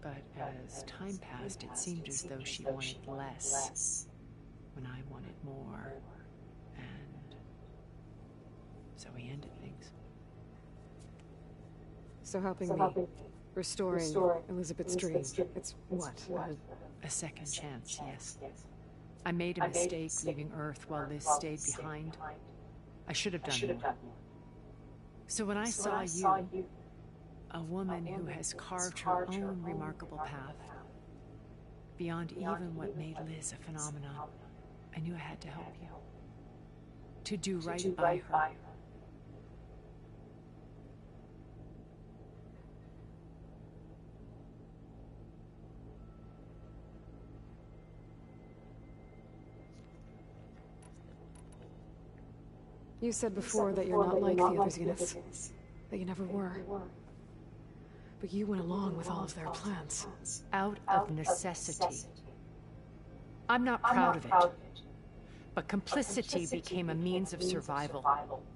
But as time passed, it seemed as though she wanted less when I wanted more. And so we ended things. So helping me, restoring Elizabeth's dream, it's what? A second chance, yes. I made a mistake leaving Earth while Liz stayed behind. I should have done more. So when I saw you, a woman who has carved her own remarkable path, beyond even what made Liz a phenomenon, I knew I had to help you. To do right by her. You said before that you're not like the other Zeniths, that you never were. But you went along with all of their plans. Out of necessity. I'm not proud of it. But complicity became a means of survival,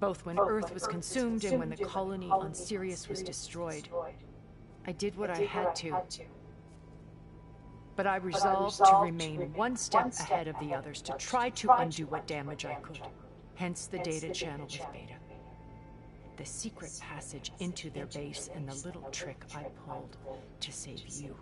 both when Earth was consumed and when the colony on Sirius was destroyed. I did what I had to. But I resolved to remain one step ahead of the others, to try to undo what damage I could. Hence the data channel with Beta. The secret passage into their base and the little trick I pulled to save you.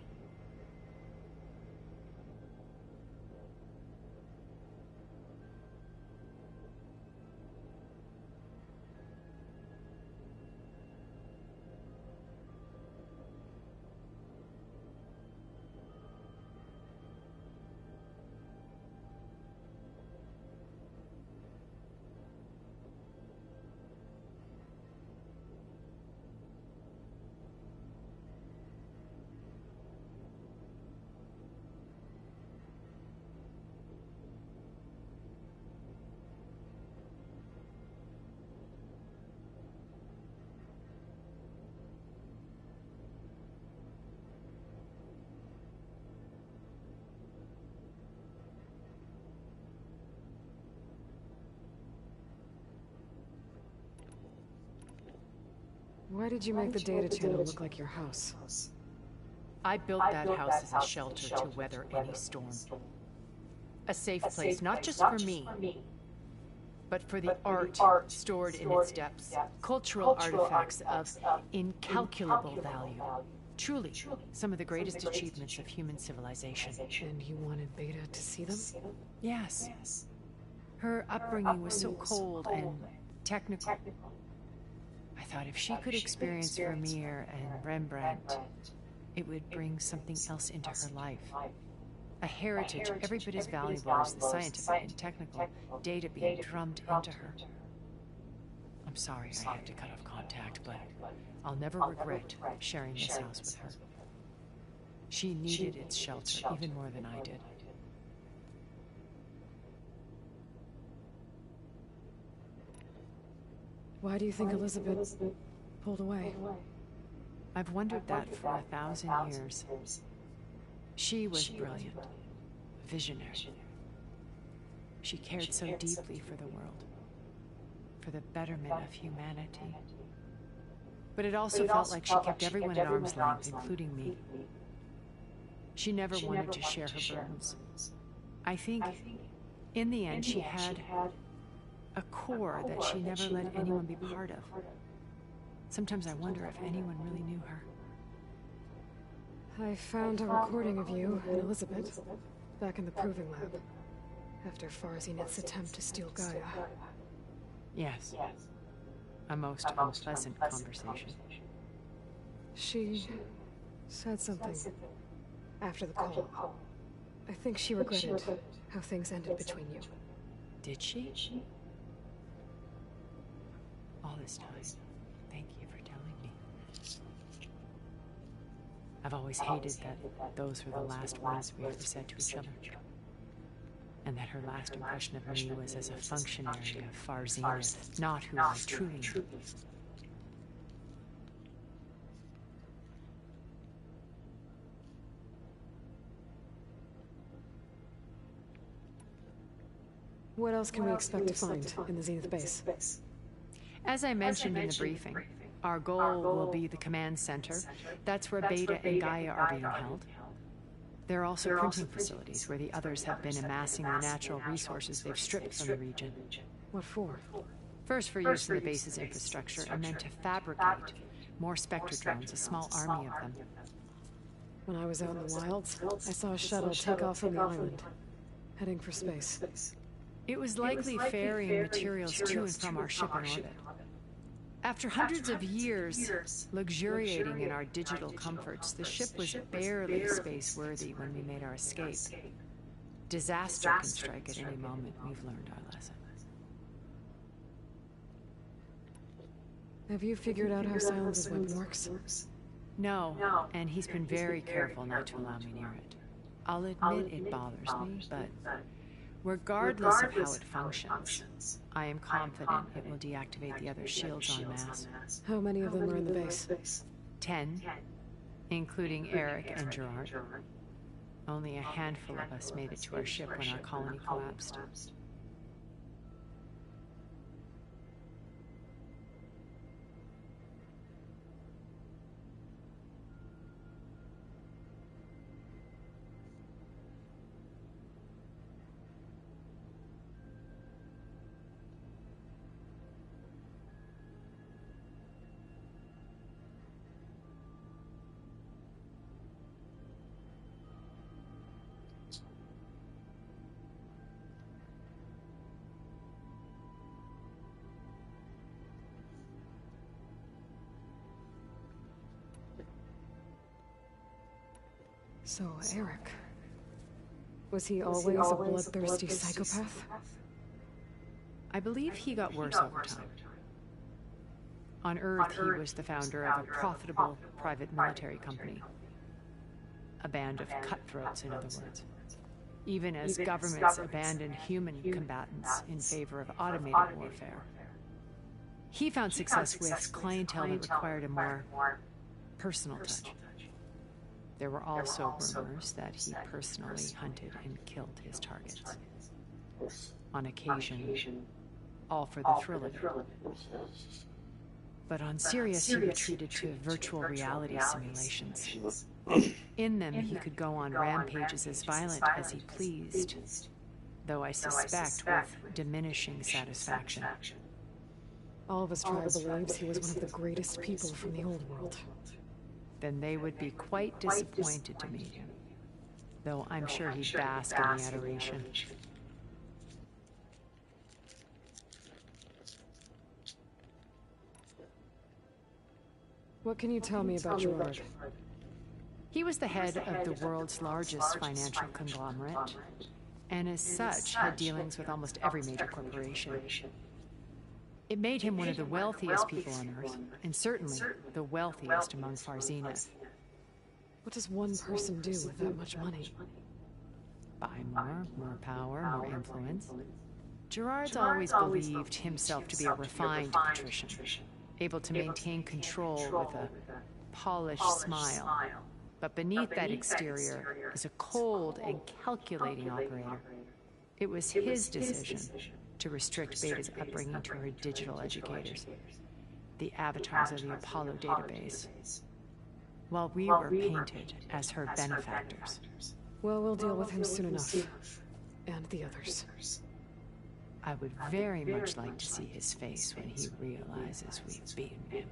Why did you make the data channel look like your house? I built that house as a shelter to weather any storm. A safe place, not just for me, but for the art stored in its depths. Cultural artifacts of incalculable value. Truly, some of the greatest achievements of human civilization. And you wanted Beta to see them? Yes. Her upbringing was so cold and technical. I thought if she could experience Vermeer and Rembrandt, it would bring something else into her life. A heritage every bit as valuable as the scientific and technical data being drummed into her. I'm sorry I had to cut off contact, but I'll never regret sharing this house with her. She needed its shelter even more than I did. Why do you think Elizabeth pulled away? I've wondered that for 1,000 years. She was brilliant, visionary. She cared so deeply for the world, for the betterment of humanity. But it also felt like she kept everyone at arm's length, including me. She never wanted to share her burdens. I think, in the end, she had a core that she never let anyone be part of. Sometimes I wonder if anyone really knew her. I found a recording of you and Elizabeth back in the Proving Lab, after Far Zenith's attempt to steal Gaia. Yes. A most unpleasant conversation. She said something after the call. I think she regretted how things ended between you. Did she? All this time, thank you for telling me. I've always hated that those were the last words we ever said to each other. And that her last impression of me was as a functionary of Far Zenith, not who I truly am. What else can we expect to find in the Zenith base? As I mentioned in the briefing, Our goal will be the command center. That's where Beta and Gaia are being held. There are also printing facilities where the others have been amassing the natural resources they've stripped from the region. What for? First for use in the base's infrastructure, and then to fabricate more Spectre drones, a small army of them. When I was out in the wilds, I saw a shuttle take off from the island, heading for space. It was likely ferrying materials to and from our ship in orbit. After hundreds of years luxuriating in our digital comforts, the ship was barely space-worthy when we made our escape. Disaster can strike at any moment. We've learned our lesson. Have you figured out how Silence's weapon works? No, and he's been very careful not to allow me near it. I'll admit it bothers me, but regardless of how it functions, I am confident it will deactivate the other shields en masse. How many of them are in the base? 10, including Eric and Gerard. Only a handful of us made it to our ship when our colony collapsed. So, Eric. Was he always a bloodthirsty psychopath? I believe he got worse over time. On Earth, he was the founder of a profitable private military company. A band of cutthroats, in other words. Even as governments abandoned human combatants in favor of automated warfare. He found success with clientele that required a more personal touch. There were also rumors that he personally hunted and killed his targets. On occasion, all for the thrill of it. But on Sirius, he retreated to virtual reality simulations. In them, he could go on rampages as violent as he pleased, though I suspect with diminishing satisfaction. All of his tribe believes he was one of the greatest people from the old world. Then they would be quite disappointed to meet him, though I'm sure he'd bask in the adoration. What can you tell me about Gerard? He was the head of the world's largest financial conglomerate, and as such had dealings with almost every major corporation. It made him one of the wealthiest people on Earth, and certainly the wealthiest among Far Zenith. What does one person do with that much money? Buy more power, more influence. Gerard's always believed himself to be a refined patrician, able to maintain control with a polished smile. But beneath that exterior is a cold and calculating operator. It was his decision to restrict Beta's upbringing to her digital educators, the avatars of the Apollo database, while we were painted as her benefactors. Well, we'll deal with him soon enough. And the others. I would very much like to see his face when he realizes we've beaten him.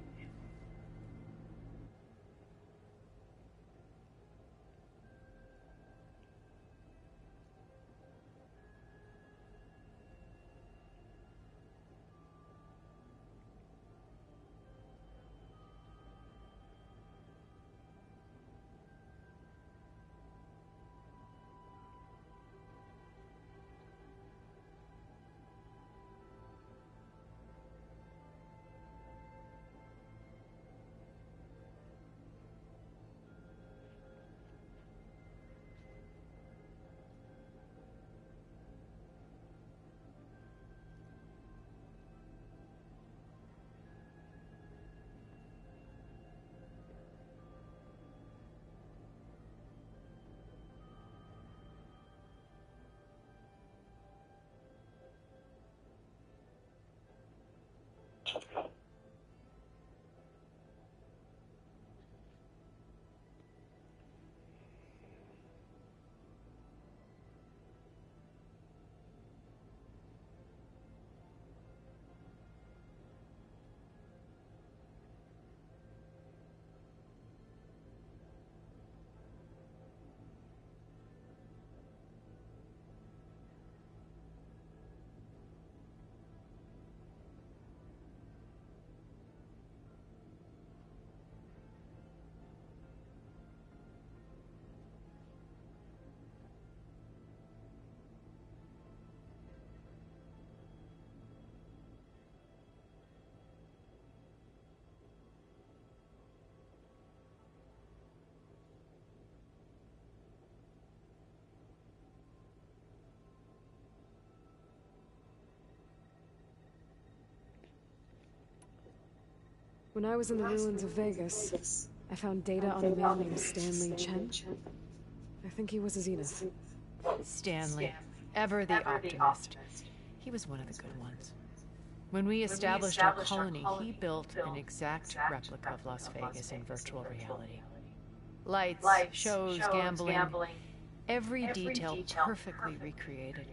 When I was in the ruins of Vegas, I found data on a man named Stanley Chen. I think he was a Zenith. Stanley, ever the optimist. He was one of the good ones. When we established our colony, he built an exact replica of Las Vegas in virtual reality. Lights, shows, gambling, every detail perfectly recreated.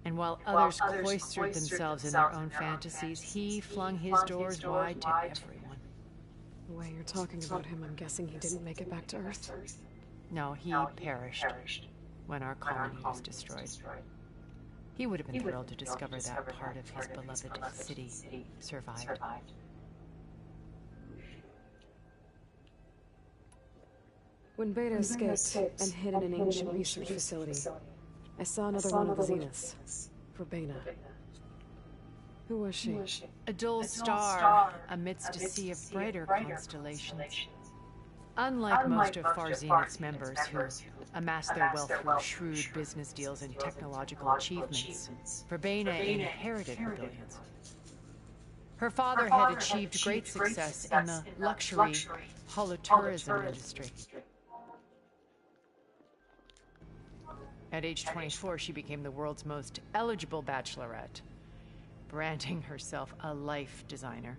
And while others cloistered themselves in their own fantasies, he flung his doors wide to everyone. The way you're talking about him, I'm guessing he didn't make it back to Earth. No, he perished when our colony was destroyed. He would have been thrilled to discover that part of his beloved city survived. When Beta escaped and hid in an ancient research facility, I saw another one of the Zeniths, Verbena. Who was she? A dull star amidst a sea of brighter constellations. Unlike most of Far Zenith's members who amassed their wealth through shrewd business deals and technological achievements, Verbena inherited her billions. Her father had achieved great success in the luxury holotourism industry. At age 24, she became the world's most eligible bachelorette, branding herself a life designer.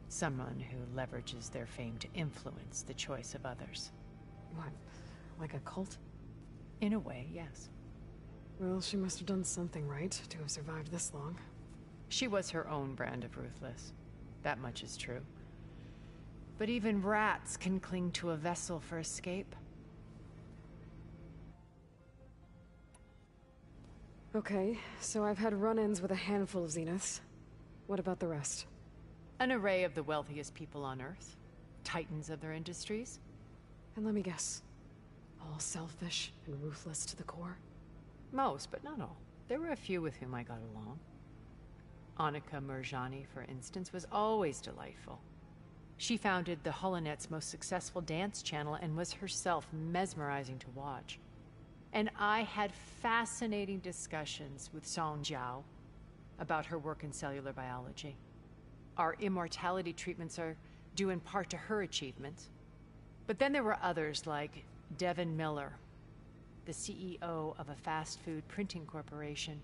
Someone who leverages their fame to influence the choice of others. What, like a cult? In a way, yes. Well, she must have done something right to have survived this long. She was her own brand of ruthless. That much is true. But even rats can cling to a vessel for escape. Okay, so I've had run-ins with a handful of Zeniths. What about the rest? An array of the wealthiest people on Earth. Titans of their industries. And let me guess. All selfish and ruthless to the core? Most, but not all. There were a few with whom I got along. Annika Murjani, for instance, was always delightful. She founded the Holonet's most successful dance channel and was herself mesmerizing to watch. And I had fascinating discussions with Song Jiao about her work in cellular biology. Our immortality treatments are due in part to her achievements. But then there were others like Devin Miller, the CEO of a fast food printing corporation.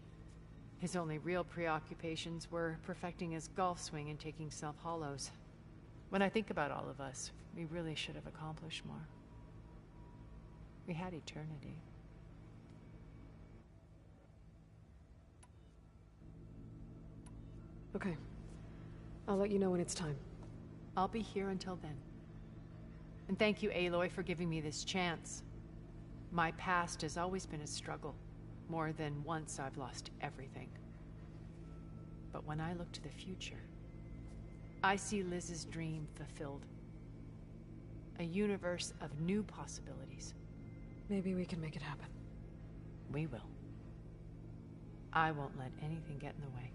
His only real preoccupations were perfecting his golf swing and taking self-hollows. When I think about all of us, we really should have accomplished more. We had eternity. Okay. I'll let you know when it's time. I'll be here until then. And thank you, Aloy, for giving me this chance. My past has always been a struggle. More than once I've lost everything. But when I look to the future, I see Liz's dream fulfilled. A universe of new possibilities. Maybe we can make it happen. We will. I won't let anything get in the way.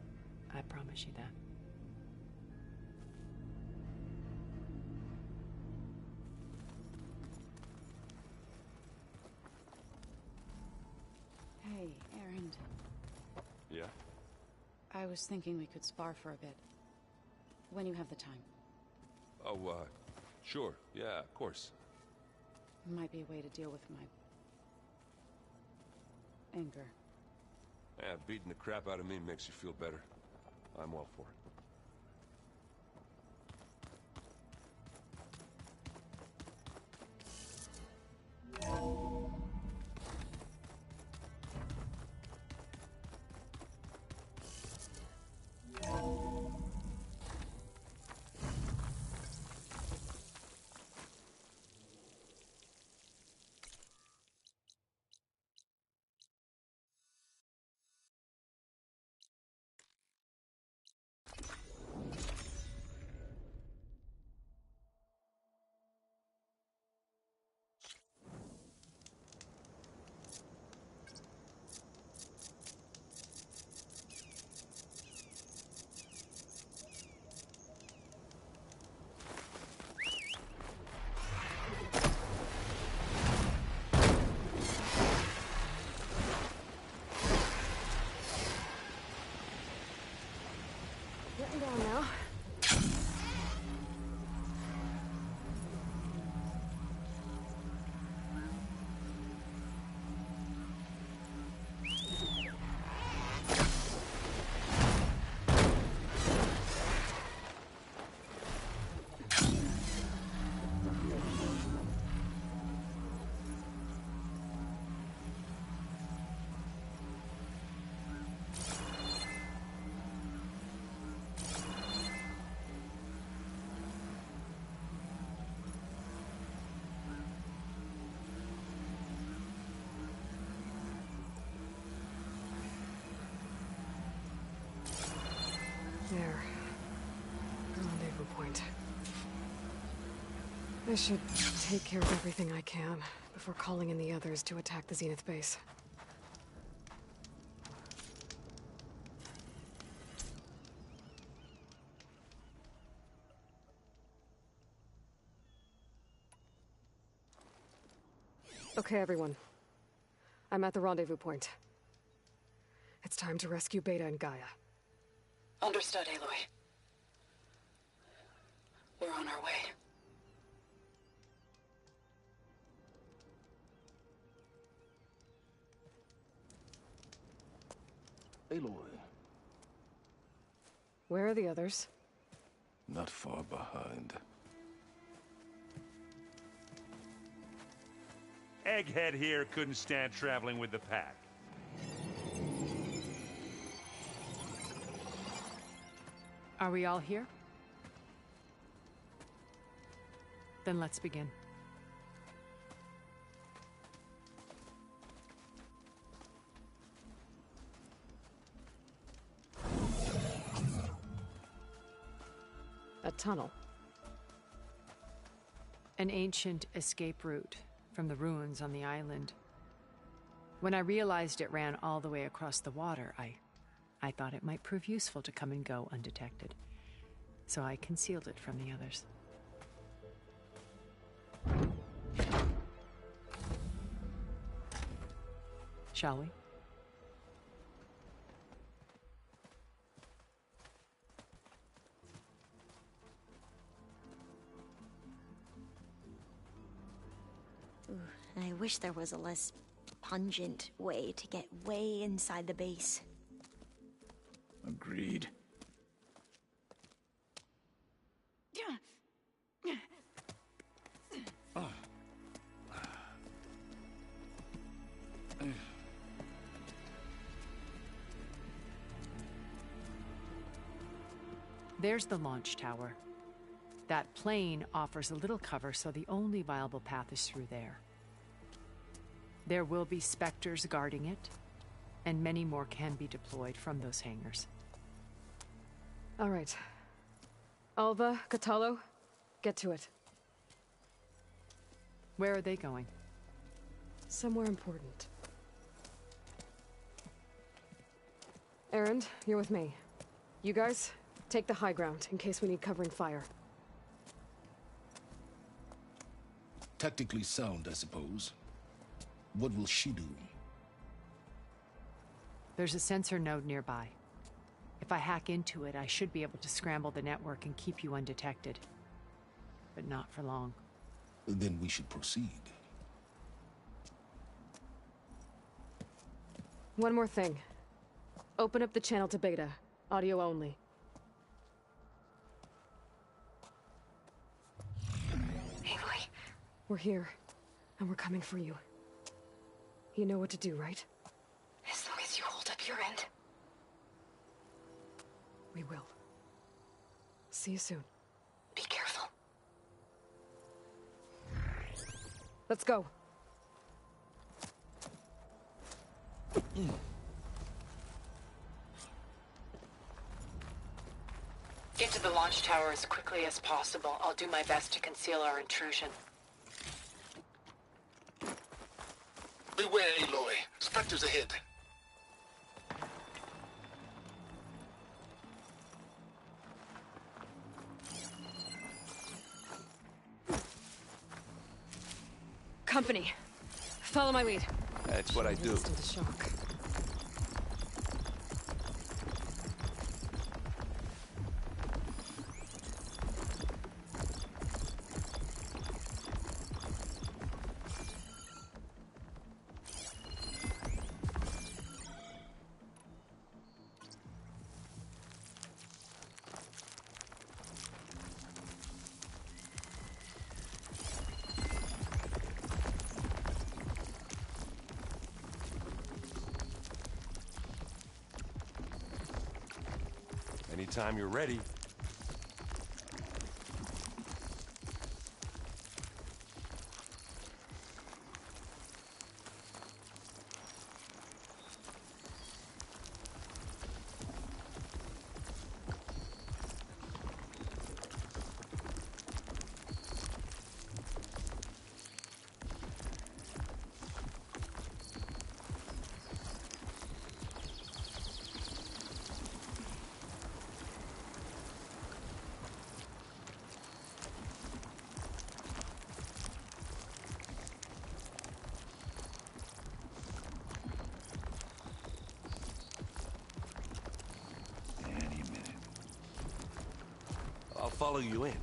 I promise you that. Hey, Erend. Yeah? I was thinking we could spar for a bit. When you have the time. Oh, sure. Yeah, of course. Might be a way to deal with my... anger. Yeah, beating the crap out of me makes you feel better. I'm all for it. I should take care of everything I can before calling in the others to attack the Zenith base. Okay, everyone. I'm at the rendezvous point. It's time to rescue Beta and Gaia. Understood, Aloy. We're on our way. Aloy, Where are the others? not far behind. Egghead here couldn't stand traveling with the pack. Are we all here? Then let's begin. A tunnel. An ancient escape route from the ruins on the island. When I realized it ran all the way across the water, I thought it might prove useful to come and go undetected. So I concealed it from the others. Shall we? I wish there was a less pungent way to get way inside the base. Agreed. There's the launch tower. That plane offers a little cover, so the only viable path is through there. There will be Spectres guarding it, and many more can be deployed from those hangars. All right. Alva, Catalo, get to it. Where are they going? Somewhere important. Erend, you're with me. You guys, take the high ground in case we need covering fire. Tactically sound, I suppose. What will she do? There's a sensor node nearby. If I hack into it, I should be able to scramble the network and keep you undetected. But not for long. Then we should proceed. One more thing. Open up the channel to Beta. Audio only. Aloy, We're here, and we're coming for you. You know what to do, right? as long as you hold up your end. We will. See you soon. Be careful. Let's go. Get to the launch tower as quickly as possible. I'll do my best to conceal our intrusion. Beware, Aloy. Spectres ahead. Company. Follow my lead. That's what I do. Instant to shock. Anytime you're ready. follow you in.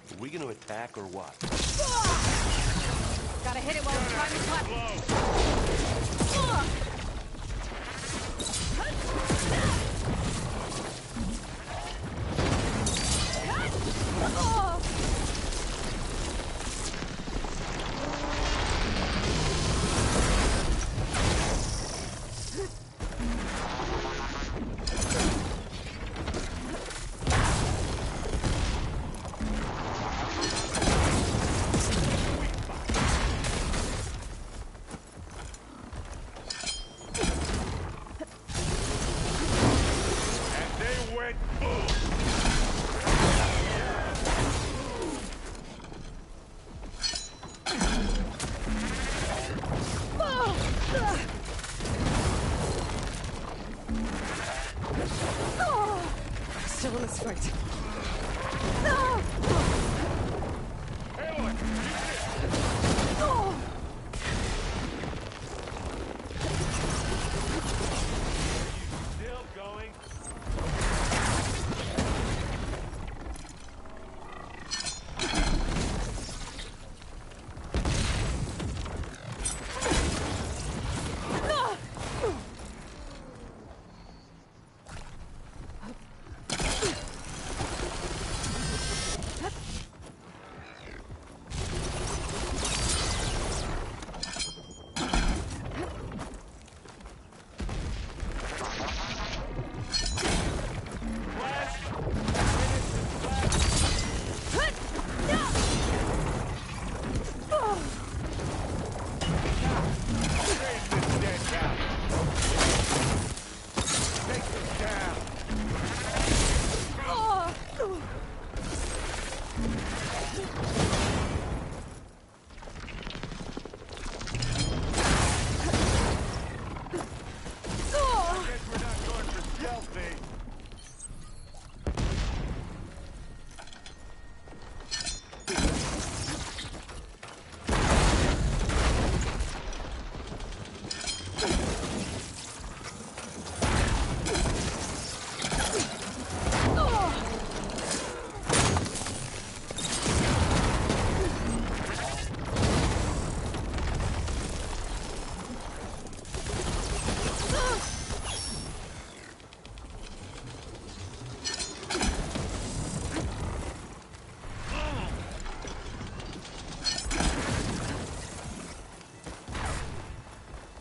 Are we gonna attack or what? Gotta hit it while it's time to clap. Still in this fight. Still going?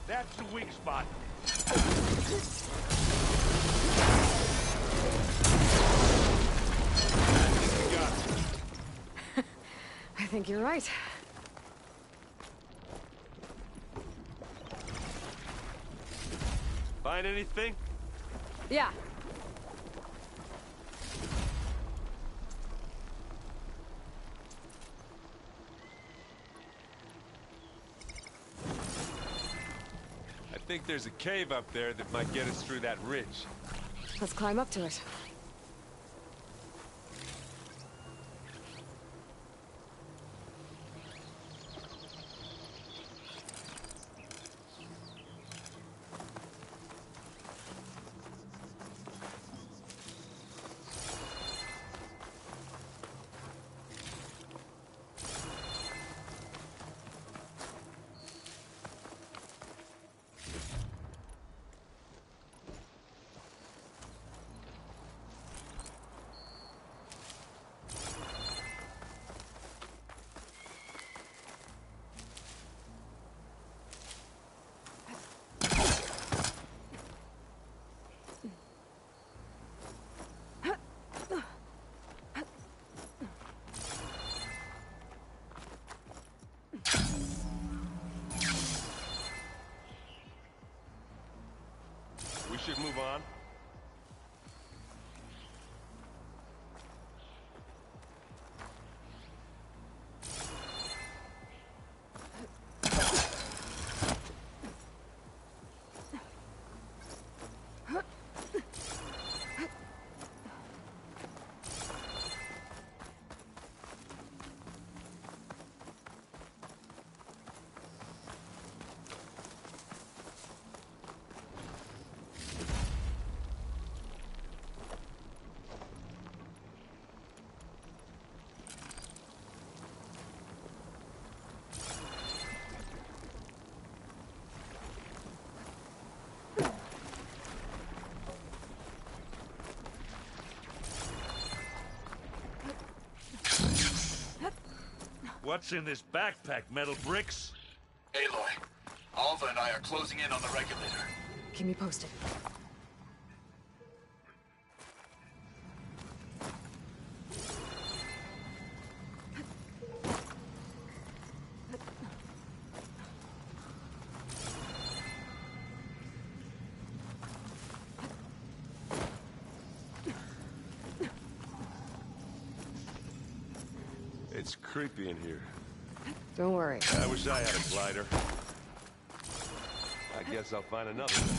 That's the weak spot. I think you're right. Find anything? Yeah. I think there's a cave up there that might get us through that ridge. Let's climb up to it. We should move on. What's in this backpack, metal bricks? Aloy, Alva and I are closing in on the regulator. Keep me posted. It's creepy in here. Don't worry. I wish I had a glider. I guess I'll find another one.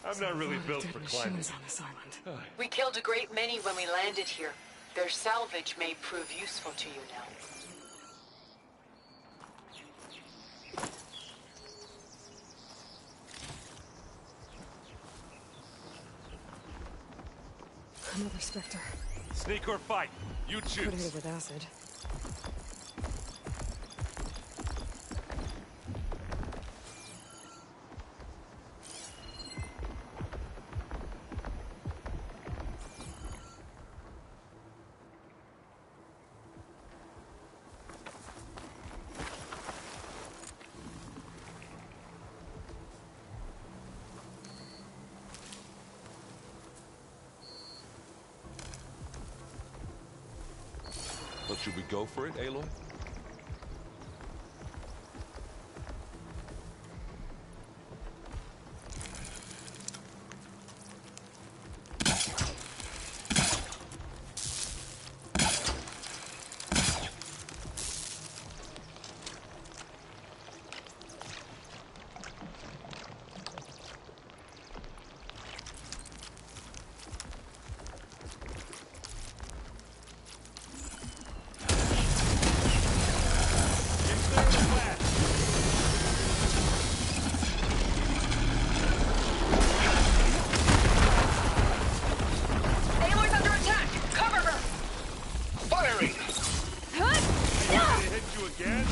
I'm not really built for climbing. On this island. We killed a great many when we landed here. Their salvage may prove useful to you now. Another Spectre. Sneak or fight? You Could hit choose. it with acid. But should we go for it, Aloy? Aloy's under attack! Cover her! Firing! Did it hit you again?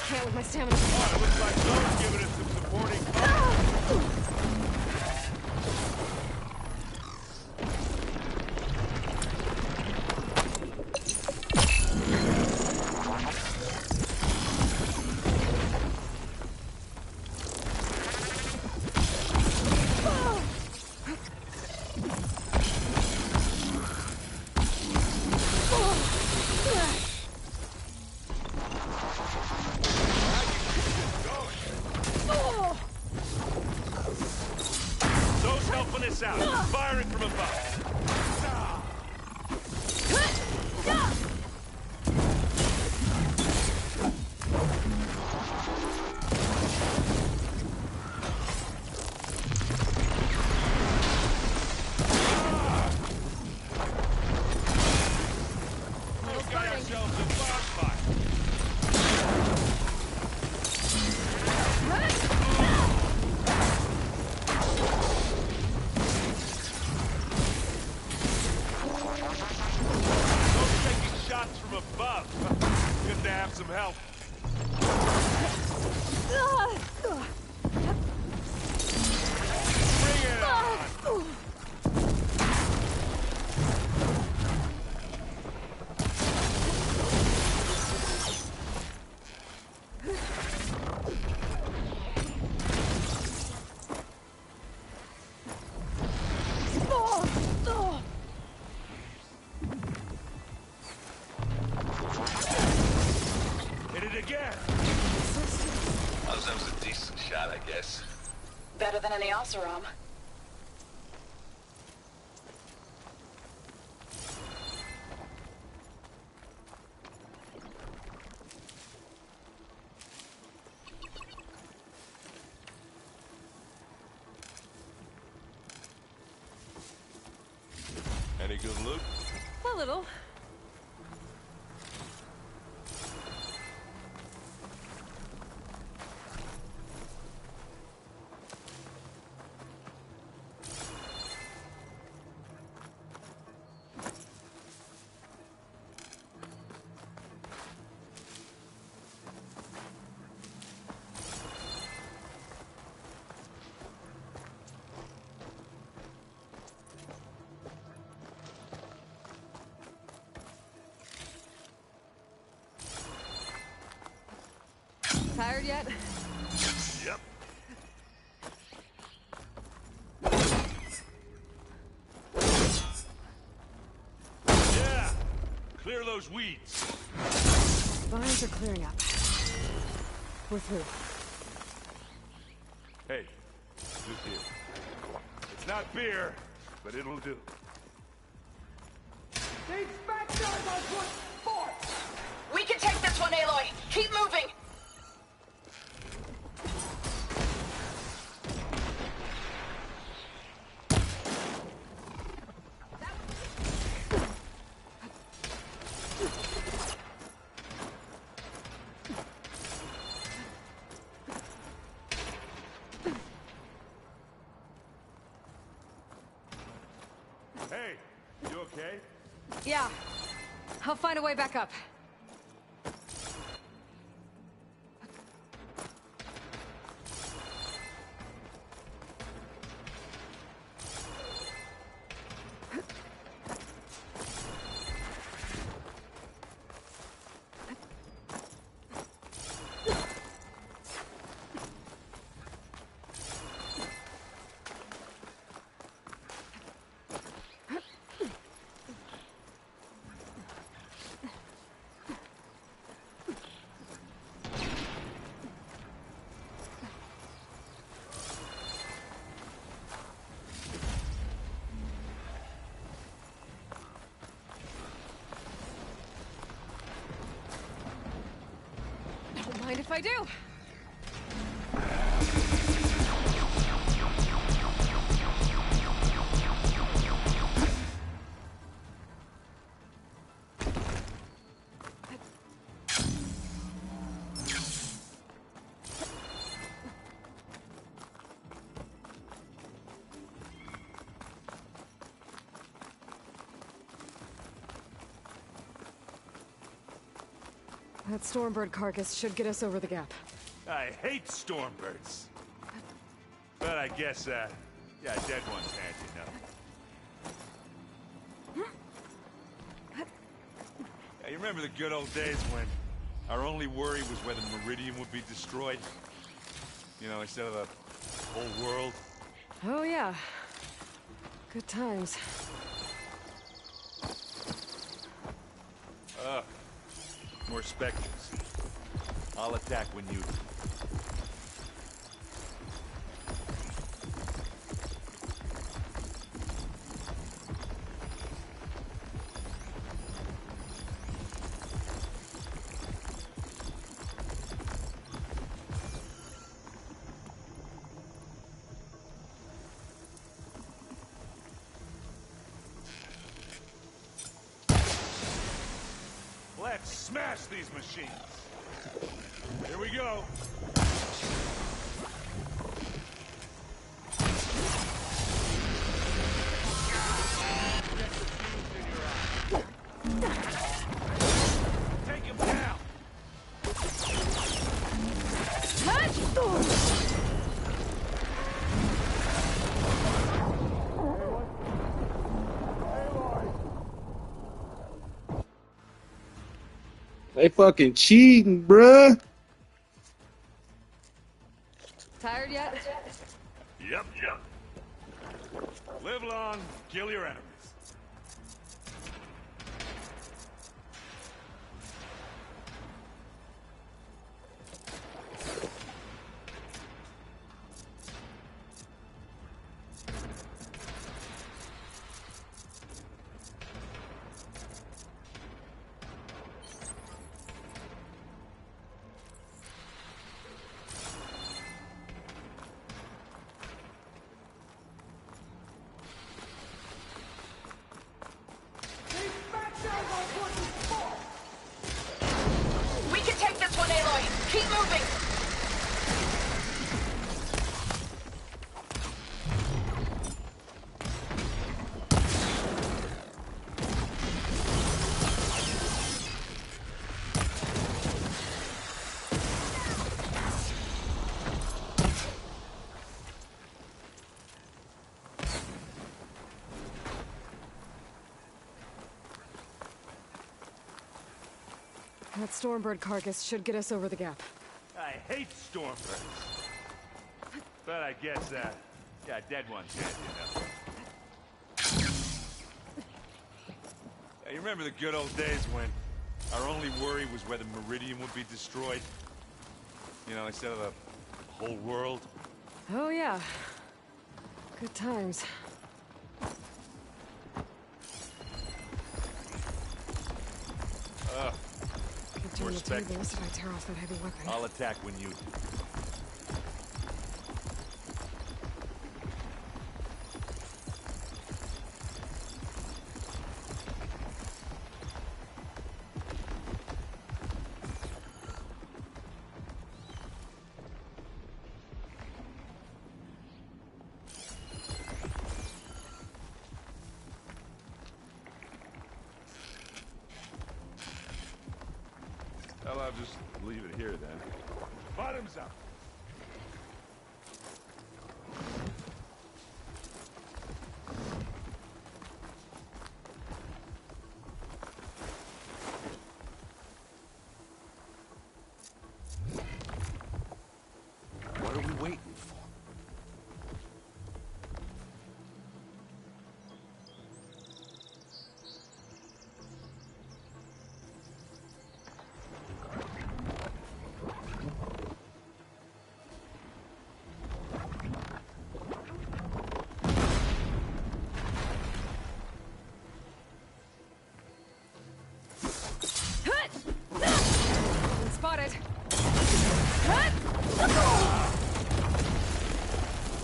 Can't with my stamina. Oh, it looks like Zoe's giving us some supporting cover. Zoe's helping us out. Firing from above. We've got ourselves a bonfire. Zoe's taking shots from above. Good to have some help. Bring it on! Hit it again! That was a decent shot, I guess. Better than any Oseram. Any good loot? A little. Tired yet? Yep. Yeah! Clear those weeds. Vines are clearing up. We're through. Hey, just here. It's not beer, but it'll do. We can take this one, Aloy. Keep moving. Hey, you okay? Yeah. I'll find a way back up. Don't mind if I do. That Stormbird carcass should get us over the gap. I hate Stormbirds. But I guess, yeah, dead ones handy enough. Yeah, you remember the good old days when our only worry was whether Meridian would be destroyed? You know, instead of the whole world? Oh yeah. Good times. More specters. I'll attack when you... Let's smash these machines! Here we go! Take him down! They fucking cheating, bruh. Tired yet? Yep. Live long, kill your enemies. We can take this one, Aloy. Keep moving. That Stormbird carcass should get us over the gap. I hate storm threats. But I guess, yeah, dead ones can't, you know. You remember the good old days when our only worry was whether Meridian would be destroyed? You know, instead of the whole world? Oh, yeah. Good times. Could turn the tables if I tear off that heavy weapon. I'll attack when you do. Well, I'll just leave it here then. Bottoms up! What are we waiting for? Spotted.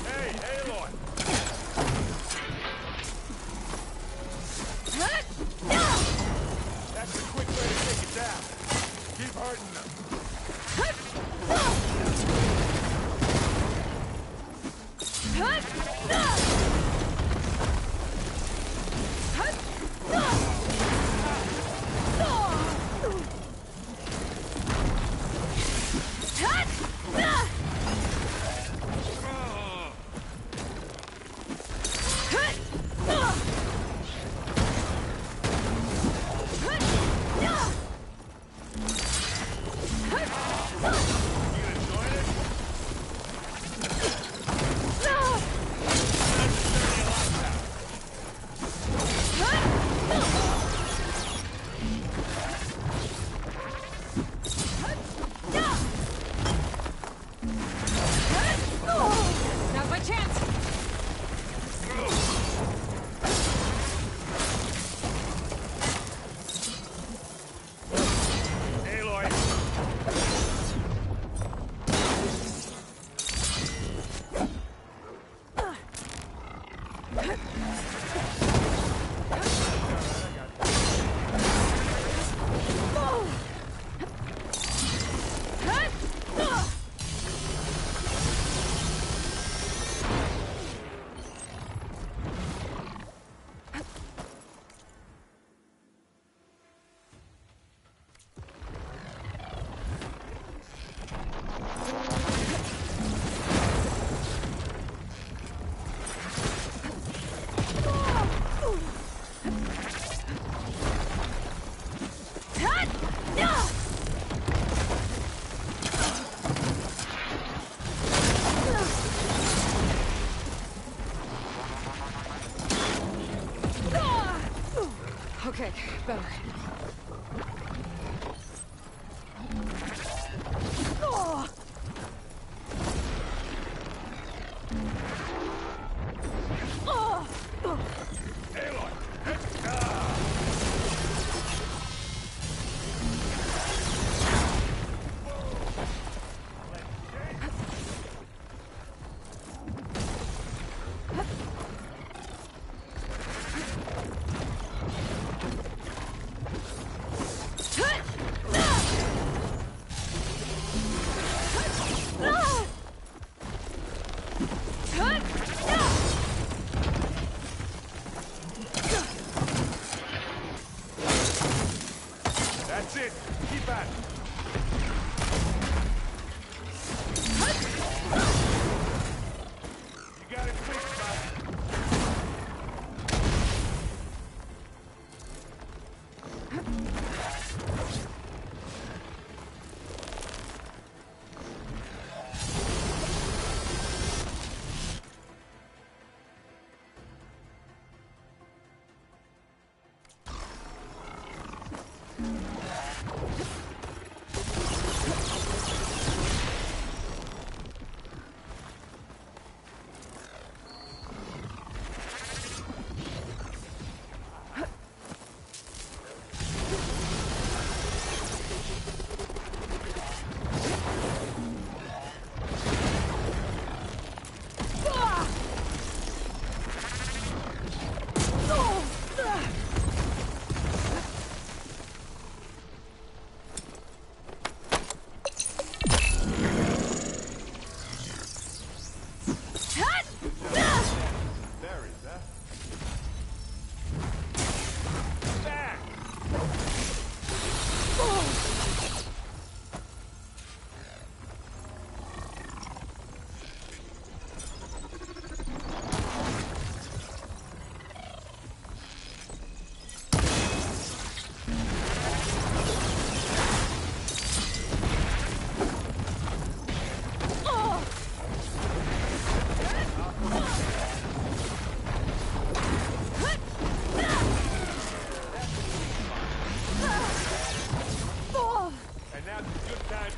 Hey, Aloy! That's a quick way to take it down. Keep hurting them. Now's my chance. Aloy! Okay, better.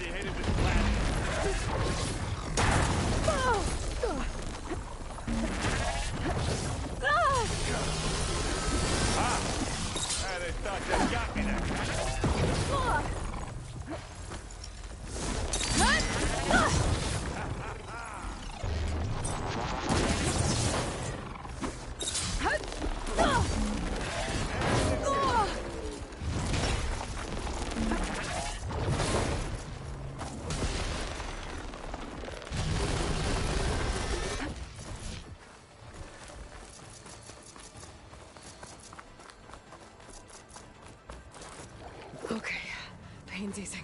they hated this planet. They thought they got me there. Okay, pain's easing.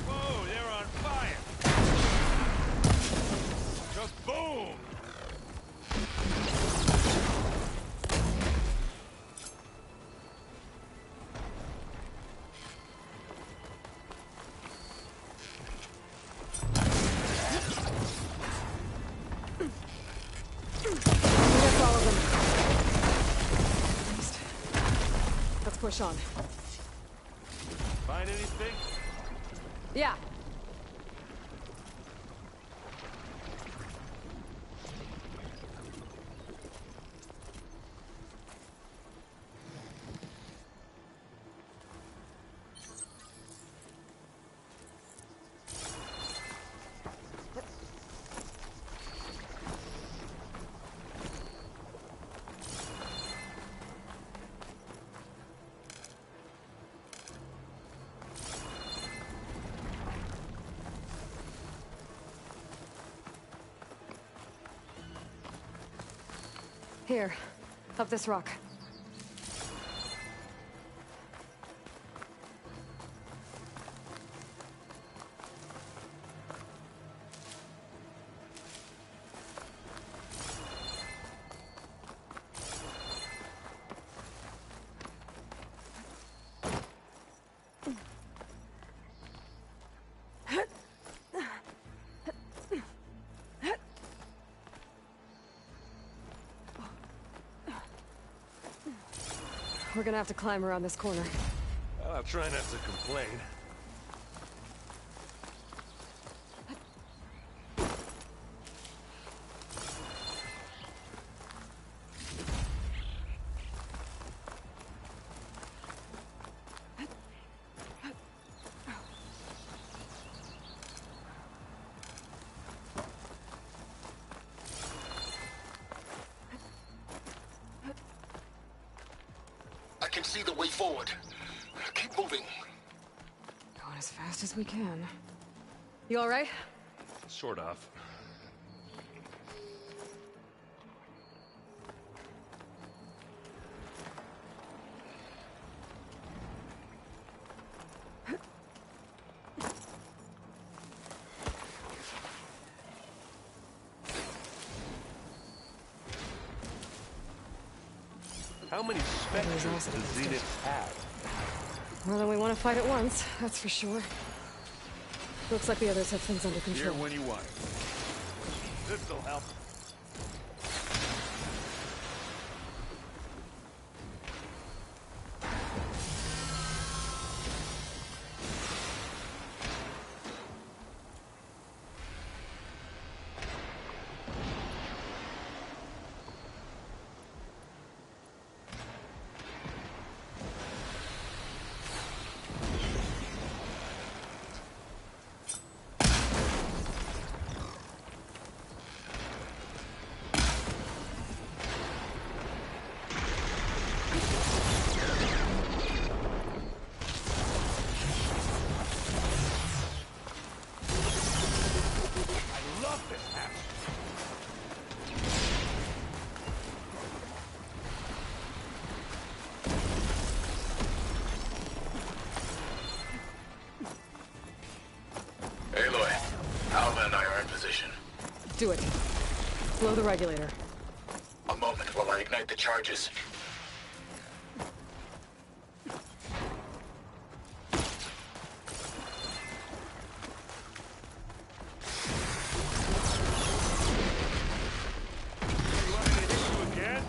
Whoa, they're on fire! Just boom! Let's push on. Find anything? Yeah. Here, up this rock. We're gonna have to climb around this corner. I'll try not to complain. I can see the way forward. Keep moving. Going as fast as we can. You all right? Sort of. How many Spectres does Zenith have? More than we want to fight at once, that's for sure. Looks like the others have things under control. Here when you want. This'll help. Aloy, Alva and I are in position. Do it. Blow the regulator. A moment while I ignite the charges. You want me to hit you again?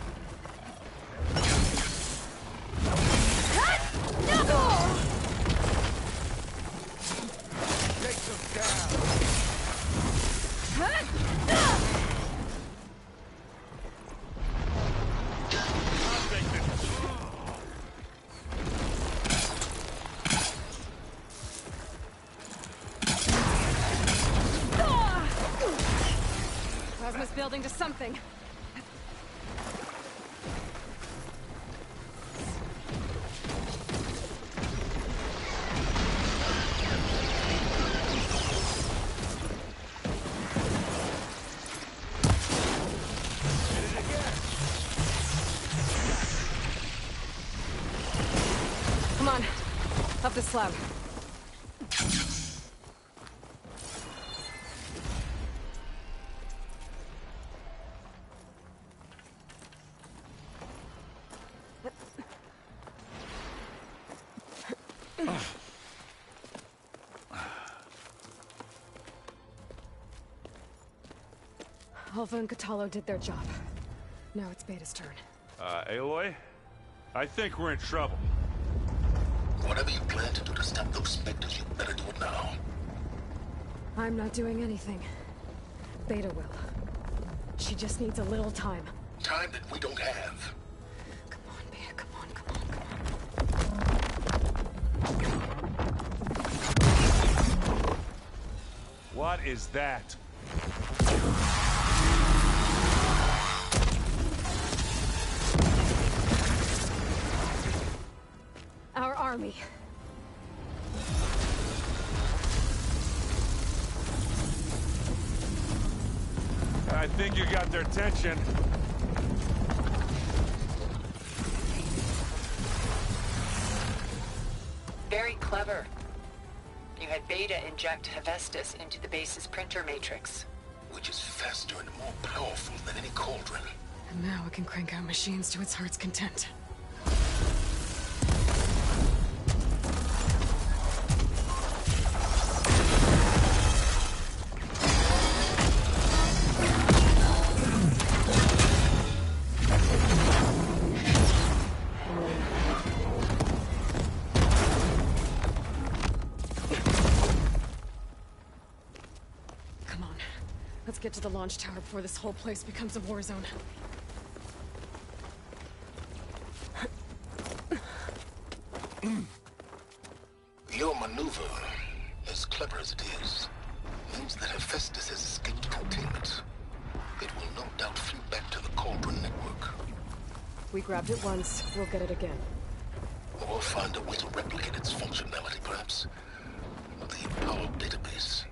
building to something. Come on, up the slab. Alpha and Kotallo did their job. Now it's Beta's turn. Aloy? I think we're in trouble. Whatever you plan to do to stop those specters, you better do it now. I'm not doing anything. Beta will. She just needs a little time. Time that we don't have. Come on, Beta, come on, come on, come on. What is that? Our army. I think you got their attention. Very clever. You had Beta inject Hephaestus into the base's printer matrix. Which is faster and more powerful than any cauldron. And now it can crank out machines to its heart's content. Let's get to the launch tower before this whole place becomes a war zone. Your maneuver, as clever as it is, means that Hephaestus has escaped containment. It will no doubt flee back to the Cauldron network. We grabbed it once, we'll get it again. Or find a way to replicate its functionality, perhaps. The power database.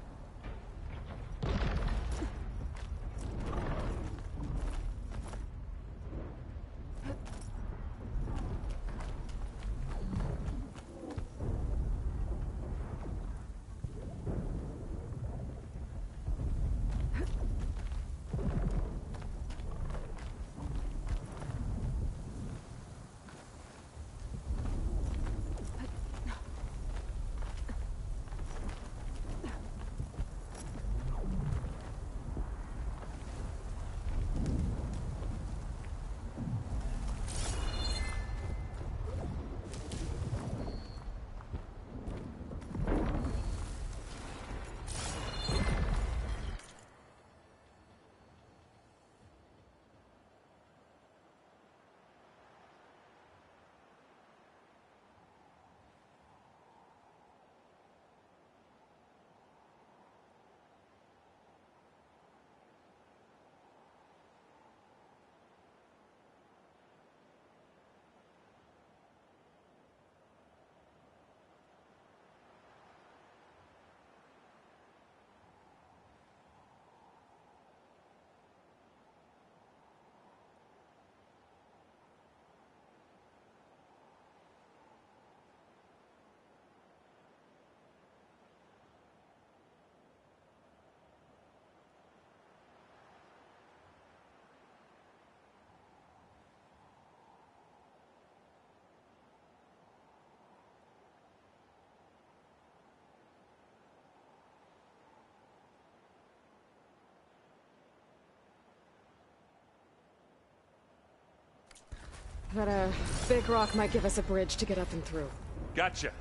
That, big rock might give us a bridge to get up and through. Gotcha.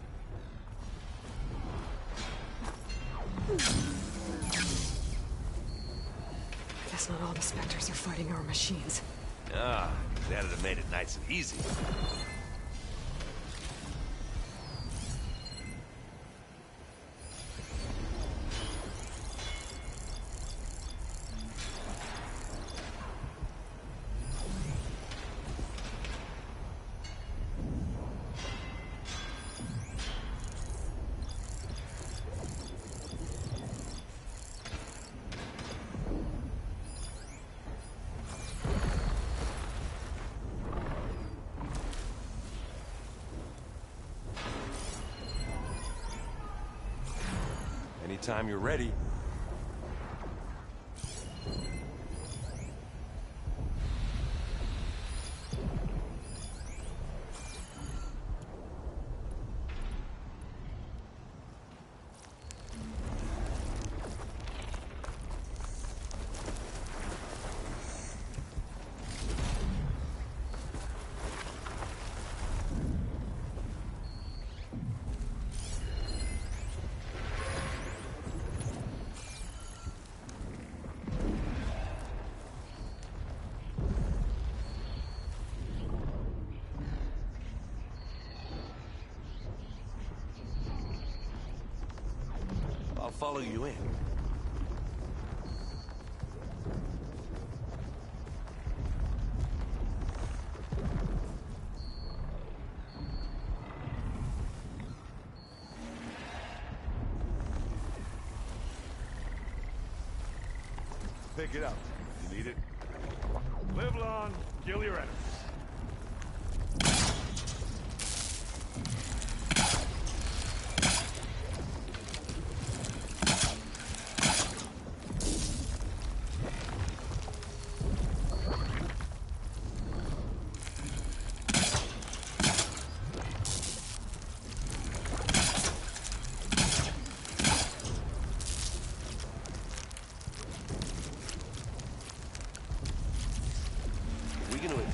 Guess not all the Spectres are fighting our machines. Ah, that'd have made it nice and easy. Anytime you're ready. I'll follow you in. Pick it up. You need it. Live long, kill your enemies.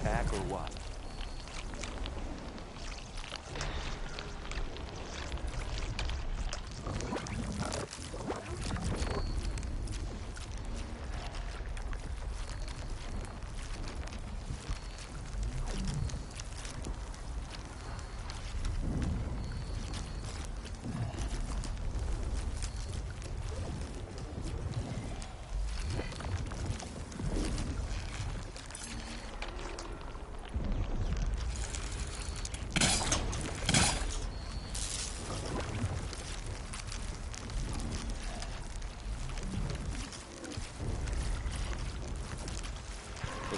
Attack or what?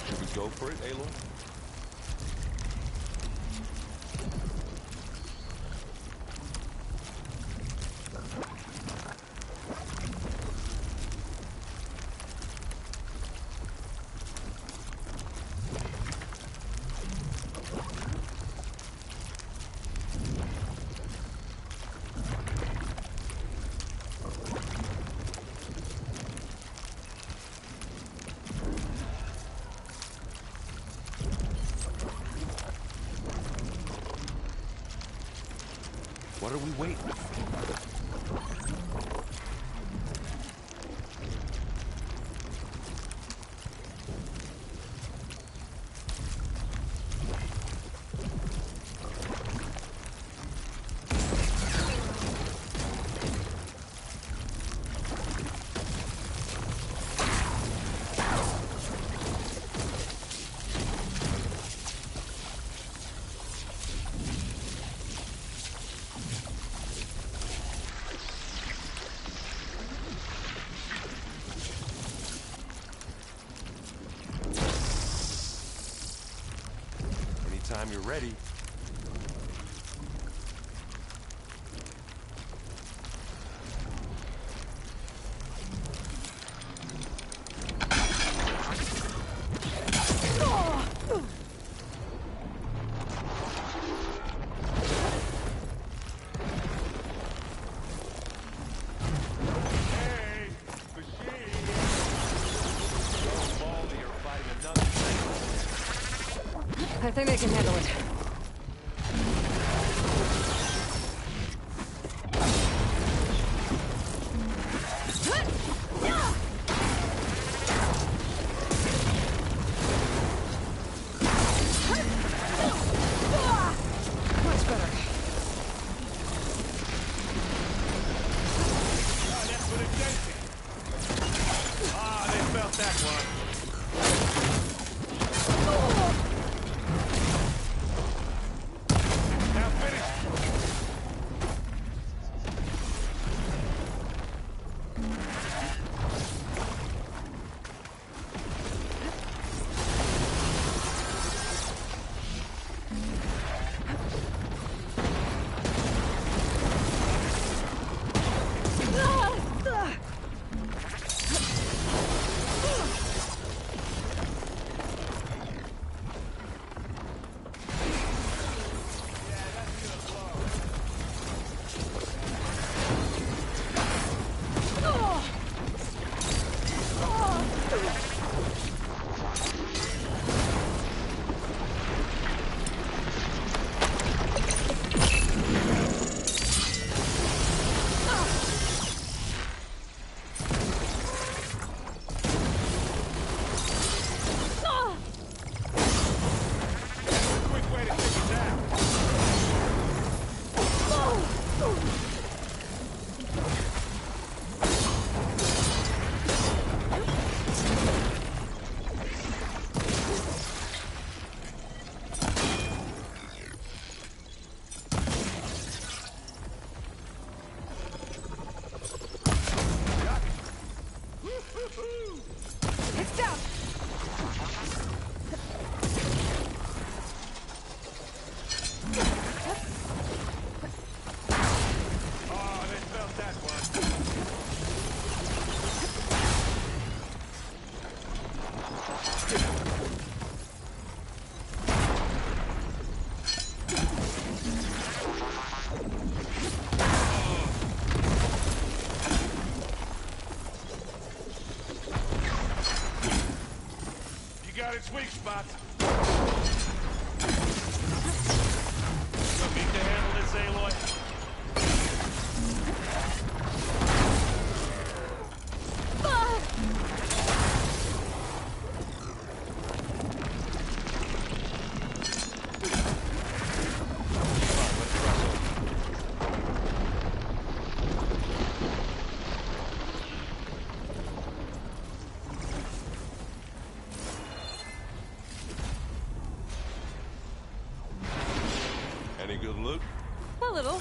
Should we go for it, Aloy? What are we waiting for? Anytime you're ready. I think they can handle it. Much better. That's what it they felt that one. sweet spot. You mean to handle this, Aloy? Any good loot? A little.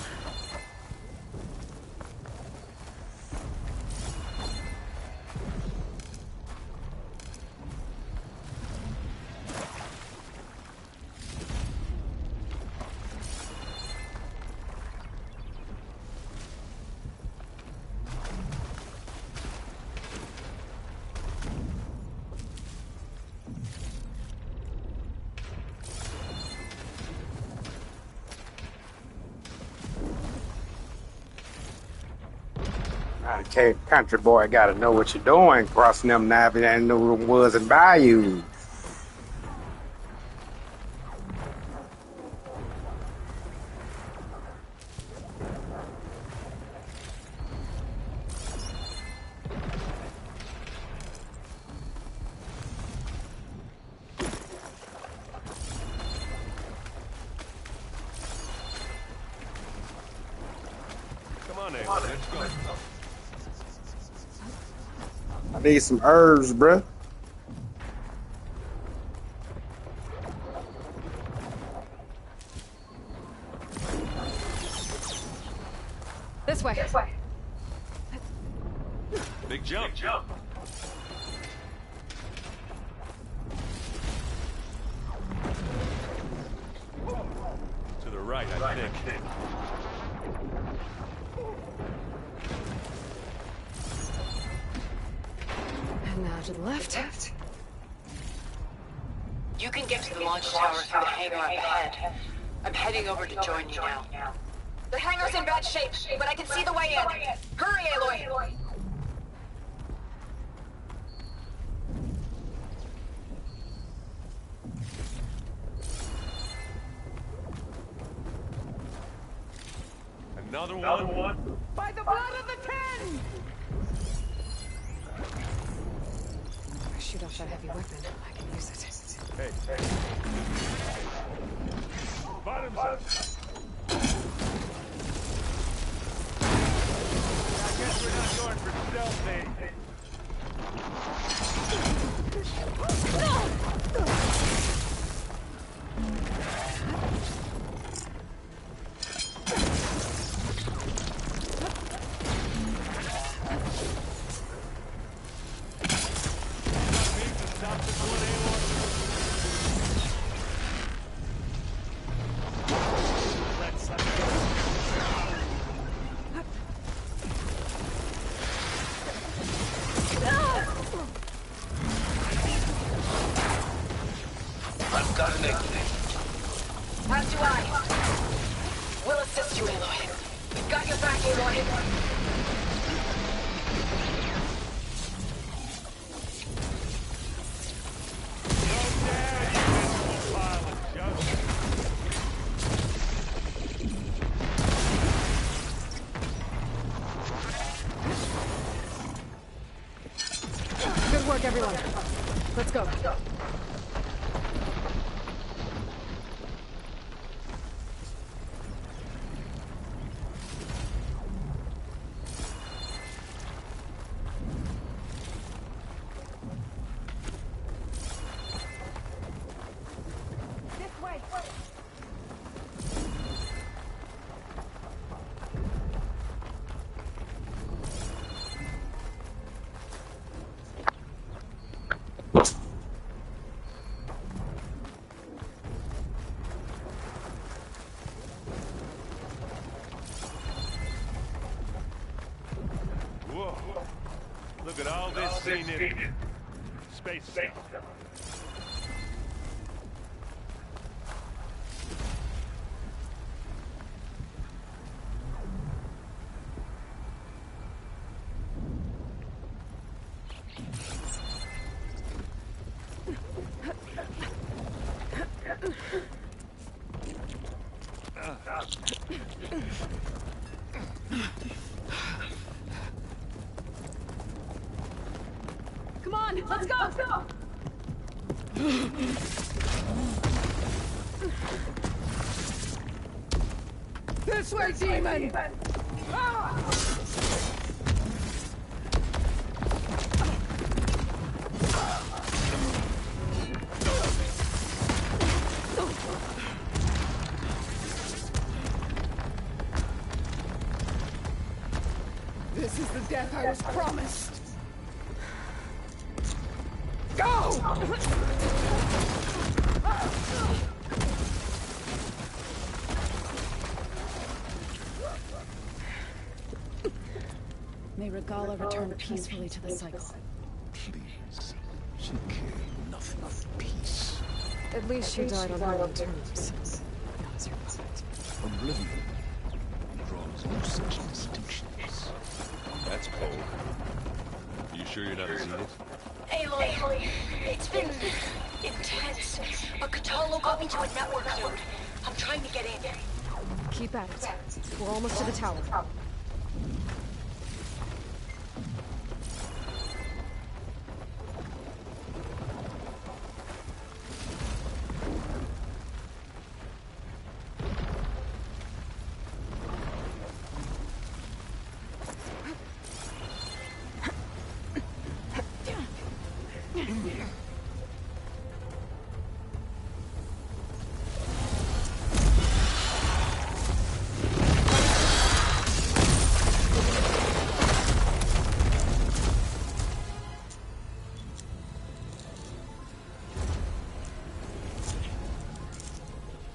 Country boy gotta know what you're doing, crossing them navvy and the woods and bayous. Come on, Aloy, let's go. I need some herbs, bruh. This way. Big jump. To the right, I think. And now to the left. You can get to the launch tower through the hangar up ahead. I'm heading over to join you now. The hangar's in bad shape, but I can see the way in. Hurry, Aloy! Another one? By the blood of the Ten! If I shoot off that heavy weapon, I can use it. Hey. Bottoms up. I guess we're not going for stealth, eh? As do I. We'll assist you, Aloy. We've got your back, Aloy. Good work, everyone. Let's go. Look at all this scenic space stuff. Come on, let's go! This way, demon! This is the death I was promised. Go! May Regala return peacefully to the cycle. Please. She cared nothing of peace. At least she died on her own terms. Not as your fault. Oblivion draws no such distinctions. That's cold. You sure you're not Zenith? Aloy, it's been intense. A Katalo got me to a network node. I'm trying to get in. Keep at it. We're almost to the tower.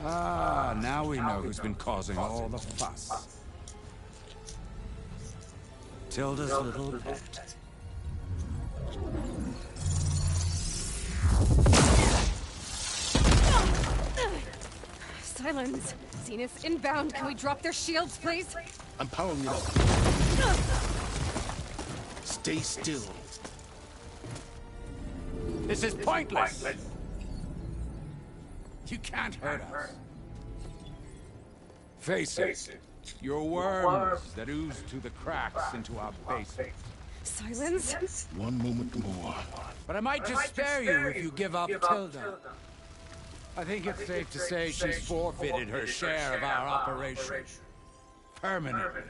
Ah, now we know who's been causing all the fuss. Tilda's little pet. Silence! Zenith inbound. Can we drop their shields, please? I'm powering it up. Stay still. This is pointless! You can't hurt us. Face it. You're worms that ooze through the cracks into our basement. Silence? One moment more. But I might just spare you if you give up Tilda. I think it's safe to say she's forfeited her share of our operation. Permanently.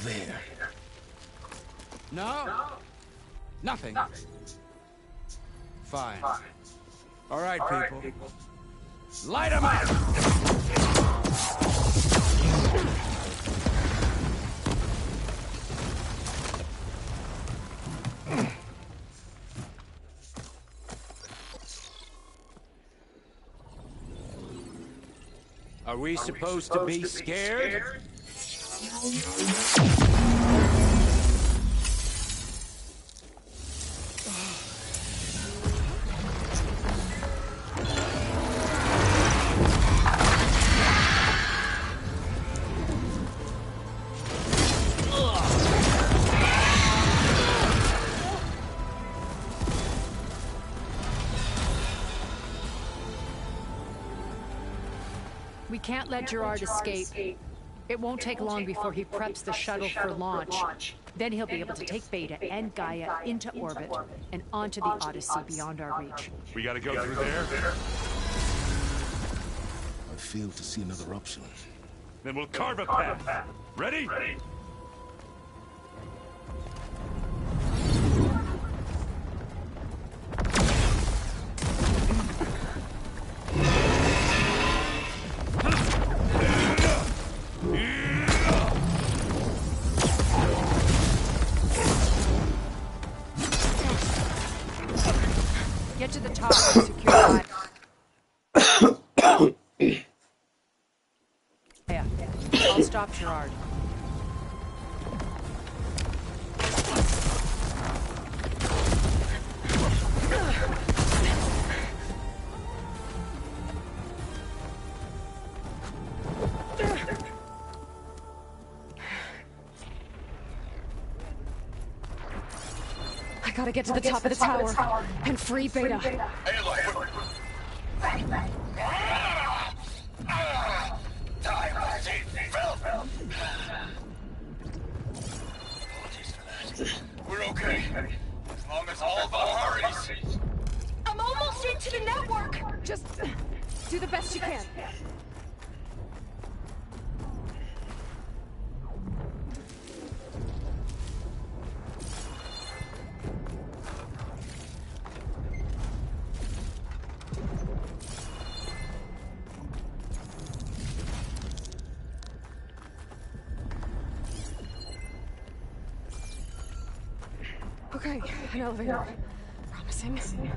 There. No? Nothing. Fine. All right, people. Light them up! Are we supposed to be scared? We can't let Gerard escape. It won't take long before he preps the shuttle for launch. Then he'll be able to take Beta and Gaia into orbit and onto the Odyssey beyond our reach. We gotta go through there? I fail to see another option. Then we'll carve a path. Ready? Get to the top and secure Yeah, I'll stop Gerard. I gotta get to the top of the tower and free Beta. Aloy! Just do the best you can. Okay, an elevator. Promising.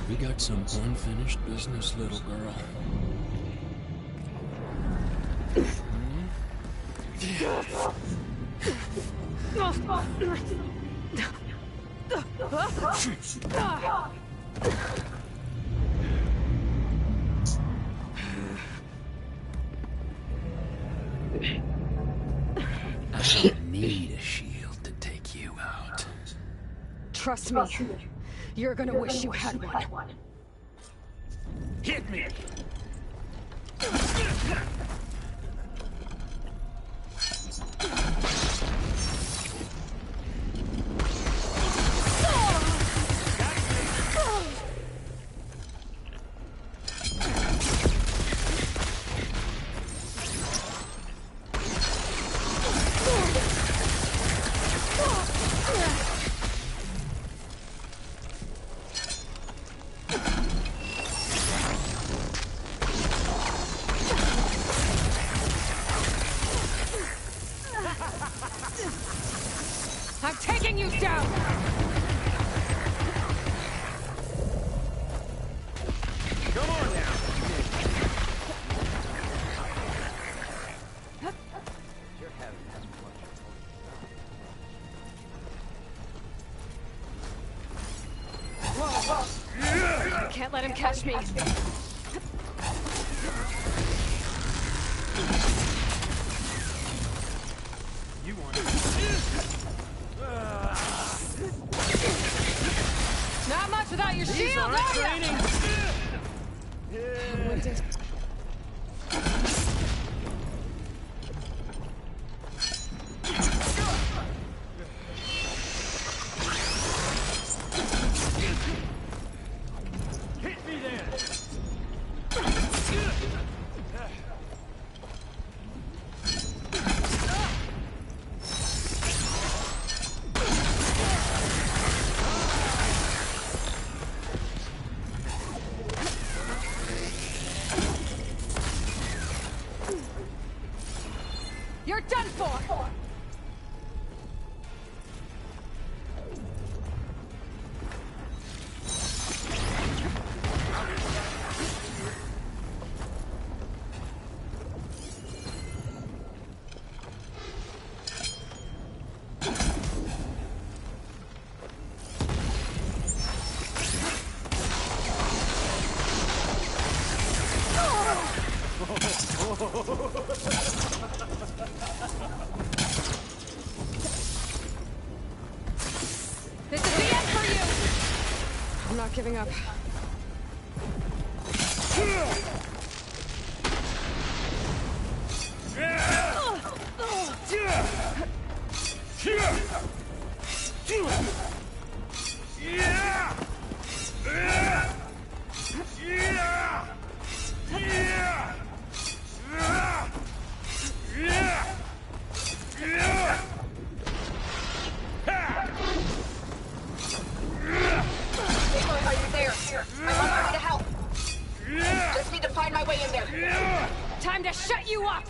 We got some unfinished business, little girl. I don't need a shield to take you out. Trust me, you're gonna wish you had one. Hit me! I'm taking you down! Come on now! Your head has Whoa! I can't let him catch me. You want it. Not much without your shield, are ya? Hit me then! You're done for! This is the end for you! I'm not giving up. Are you there? I'm on my way to help. Just need to find my way in there. Time to shut you up!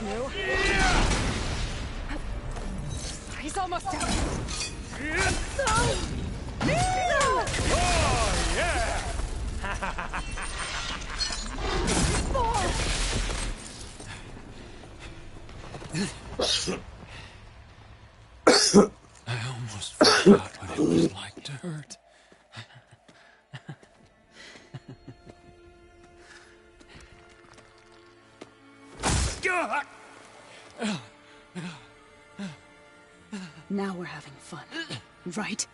new. He's almost down. Oh, yeah! I almost forgot what it was like to hurt. Now we're having fun, right?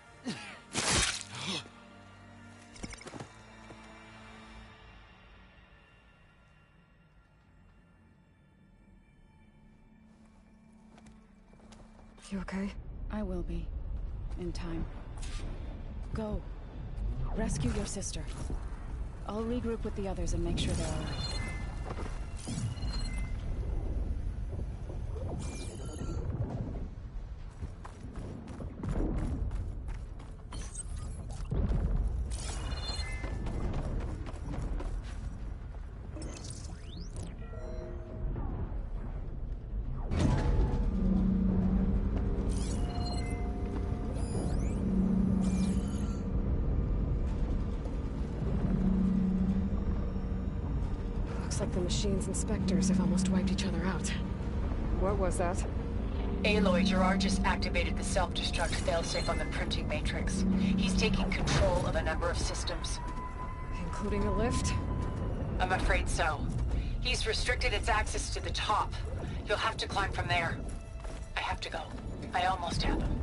You okay? I will be. In time. Go. Rescue your sister. I'll regroup with the others and make sure they're alright. Looks like the machines and Spectres have almost wiped each other out. What was that? Aloy, Gerard just activated the self-destruct failsafe on the printing matrix. He's taking control of a number of systems. Including a lift? I'm afraid so. He's restricted its access to the top. You'll have to climb from there. I have to go. I almost have him.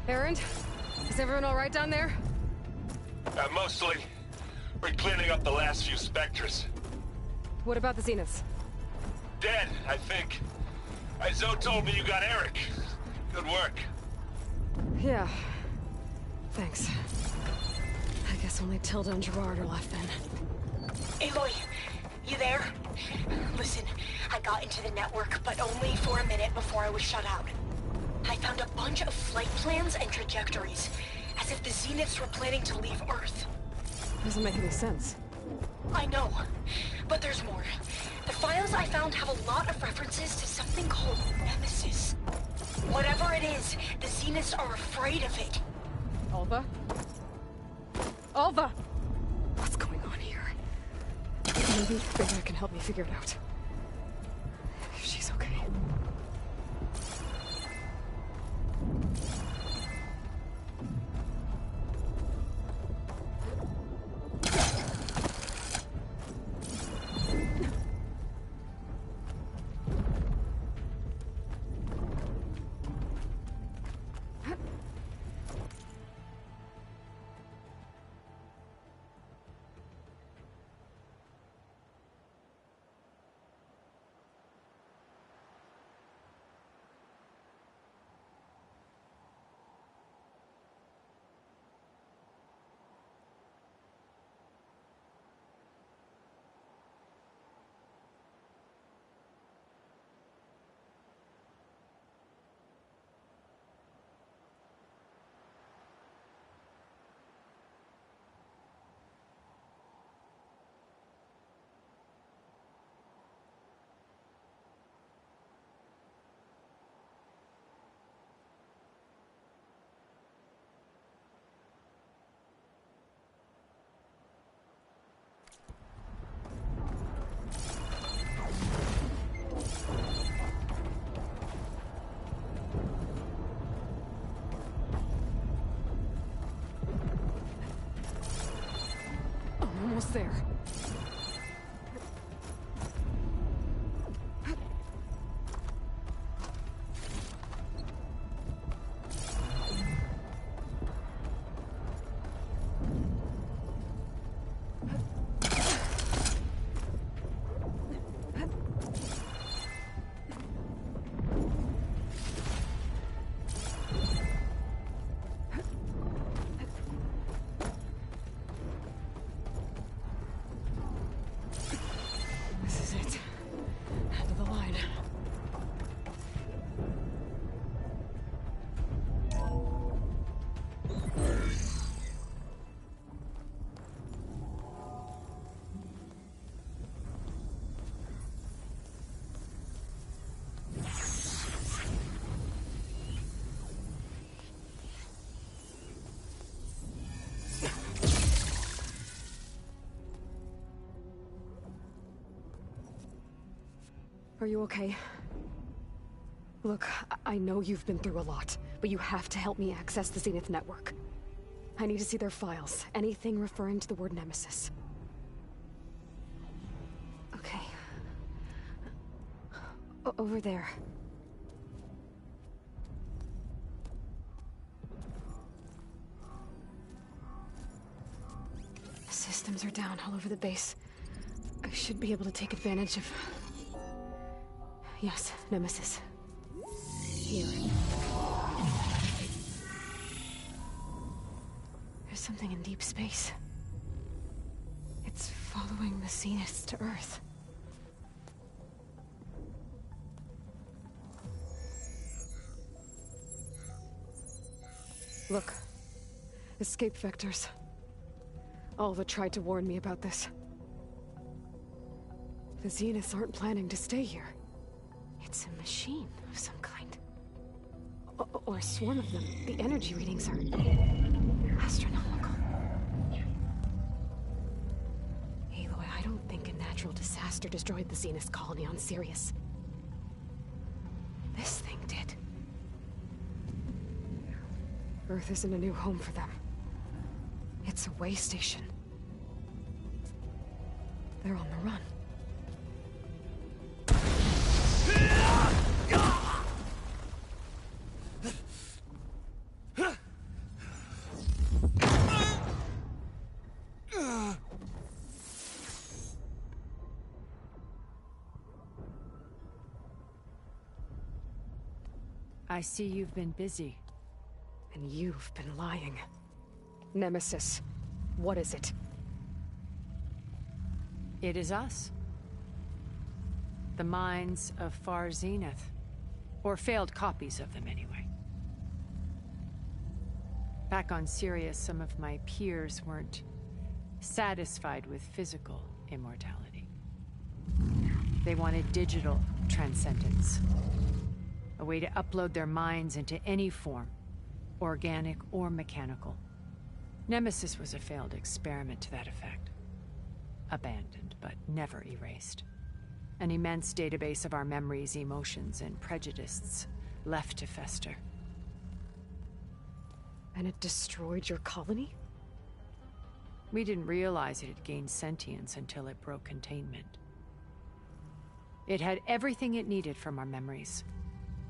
Erend? Is everyone alright down there? Mostly. We're cleaning up the last few Spectres. What about the Zeniths? Dead, I think. Zoe told me you got Eric. Good work. Yeah. Thanks. I guess only Tilda and Gerard are left then. Aloy, you there? Listen, I got into the network, but only for a minute before I was shut out. I found a bunch of flight plans and trajectories, as if the Zeniths were planning to leave Earth. Doesn't make any sense. I know, but there's more. The files I found have a lot of references to something called Nemesis. Whatever it is, the Zeniths are afraid of it. Alva? Alva! What's going on here? Maybe Beta can help me figure it out. If she's okay. Almost there. Are you okay? Look, I know you've been through a lot, but you have to help me access the Zenith network. I need to see their files, anything referring to the word Nemesis. Okay. Over there. Systems are down all over the base. I should be able to take advantage of... Yes, Nemesis. Here. There's something in deep space. It's following the Zeniths to Earth. Look. Escape vectors. Alva tried to warn me about this. The Zeniths aren't planning to stay here. It's a machine of some kind. Or a swarm of them. The energy readings are... astronomical. Aloy, I don't think a natural disaster destroyed the Zenith colony on Sirius. This thing did. Earth isn't a new home for them. It's a way station. They're on the run. I see you've been busy. And you've been lying. Nemesis, what is it? It is us. The minds of Far Zenith. Or failed copies of them, anyway. Back on Sirius, some of my peers weren't satisfied with physical immortality. They wanted digital transcendence. A way to upload their minds into any form, organic or mechanical. Nemesis was a failed experiment to that effect. Abandoned, but never erased. An immense database of our memories, emotions, and prejudices left to fester. And it destroyed your colony? We didn't realize it had gained sentience until it broke containment. It had everything it needed from our memories.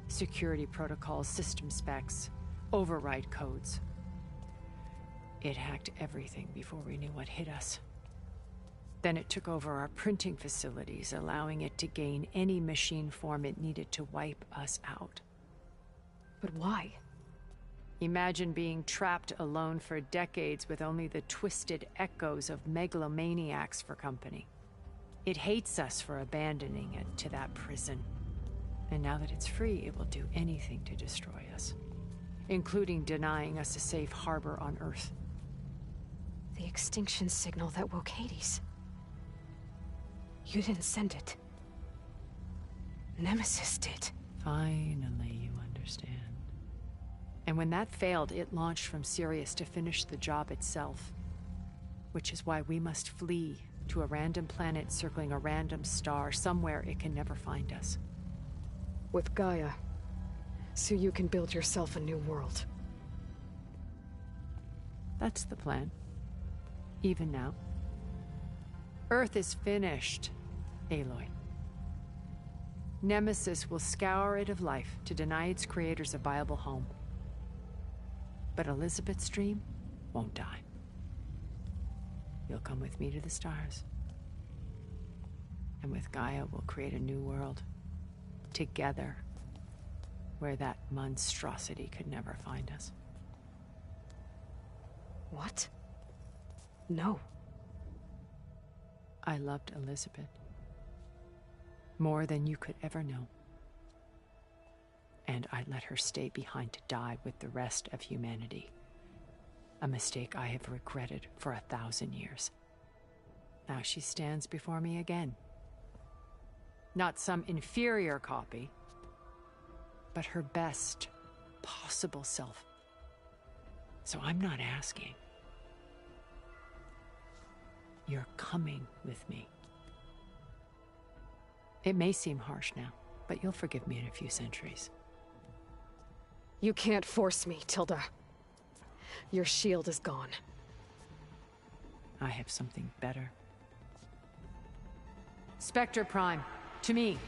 Security protocols, system specs, override codes. It hacked everything before we knew what hit us. Then it took over our printing facilities, allowing it to gain any machine form it needed to wipe us out. But why? Imagine being trapped alone for decades with only the twisted echoes of megalomaniacs for company. It hates us for abandoning it to that prison. And now that it's free, it will do anything to destroy us, including denying us a safe harbor on Earth. The extinction signal that woke Hades. You didn't send it. Nemesis did. Finally, you understand. And when that failed, it launched from Sirius to finish the job itself. Which is why we must flee to a random planet circling a random star, somewhere it can never find us. With Gaia, so you can build yourself a new world. That's the plan. Even now. Earth is finished, Aloy. Nemesis will scour it of life to deny its creators a viable home. But Elizabeth's dream won't die. You'll come with me to the stars. And with Gaia, we'll create a new world. Together. Where that monstrosity could never find us. What? No. I loved Elizabeth. More than you could ever know. And I let her stay behind to die with the rest of humanity. A mistake I have regretted for 1,000 years. Now she stands before me again. Not some inferior copy, but her best possible self. So I'm not asking. You're coming with me. It may seem harsh now, but you'll forgive me in a few centuries. You can't force me, Tilda. Your shield is gone. I have something better. Spectre Prime, to me.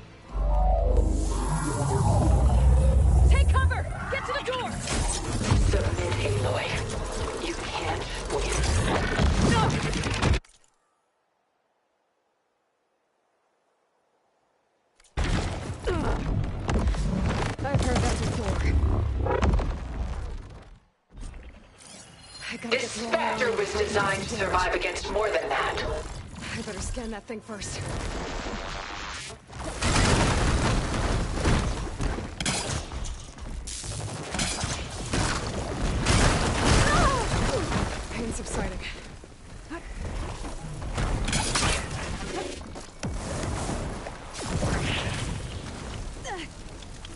Take cover! Get to the door! Submit, Aloy. You can't win. No! I've heard that before. This Spectre was designed to survive against more than that. I better scan that thing first. Pain subsiding.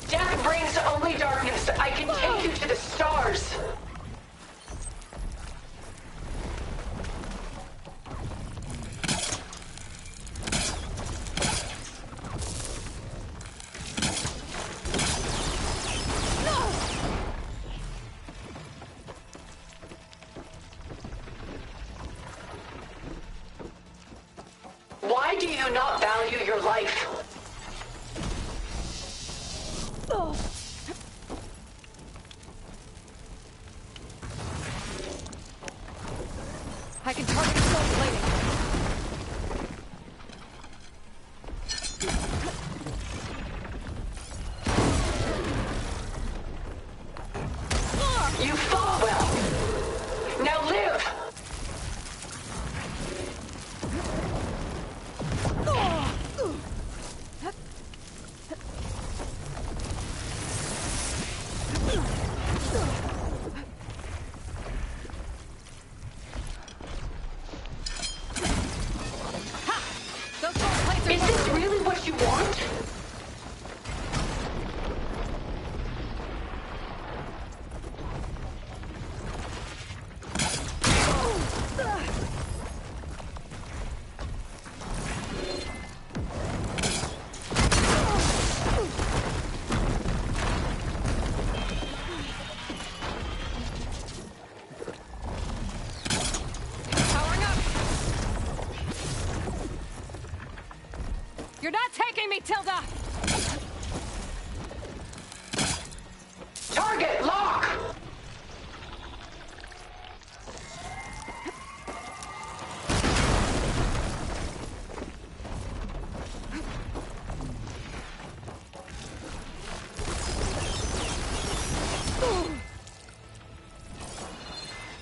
Death brings only darkness. I can take you to the stars. Why do you not value your life? I can target his gold plating. You fought well. Now live! Is this really what you want? You're not taking me, Tilda! Target lock!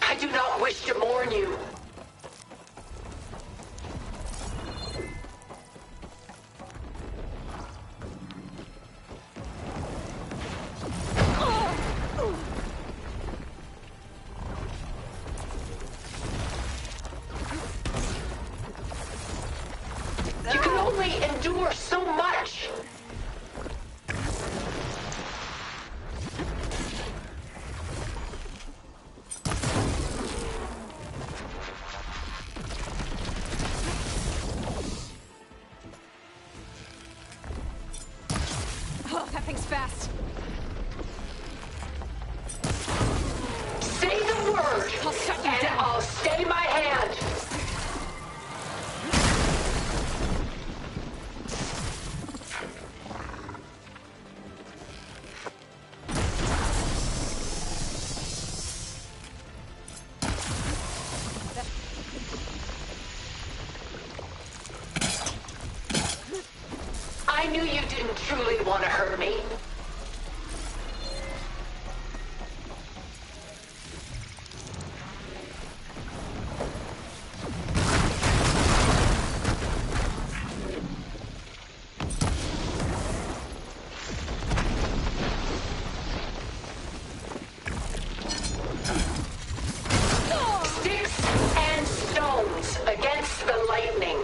I do not wish to mourn you. You can only endure so much. Oh, that thing's fast. Say the word, I'll shut you and down. I'll stay my hand. I knew you didn't truly want to hurt me. Sticks and stones against the lightning.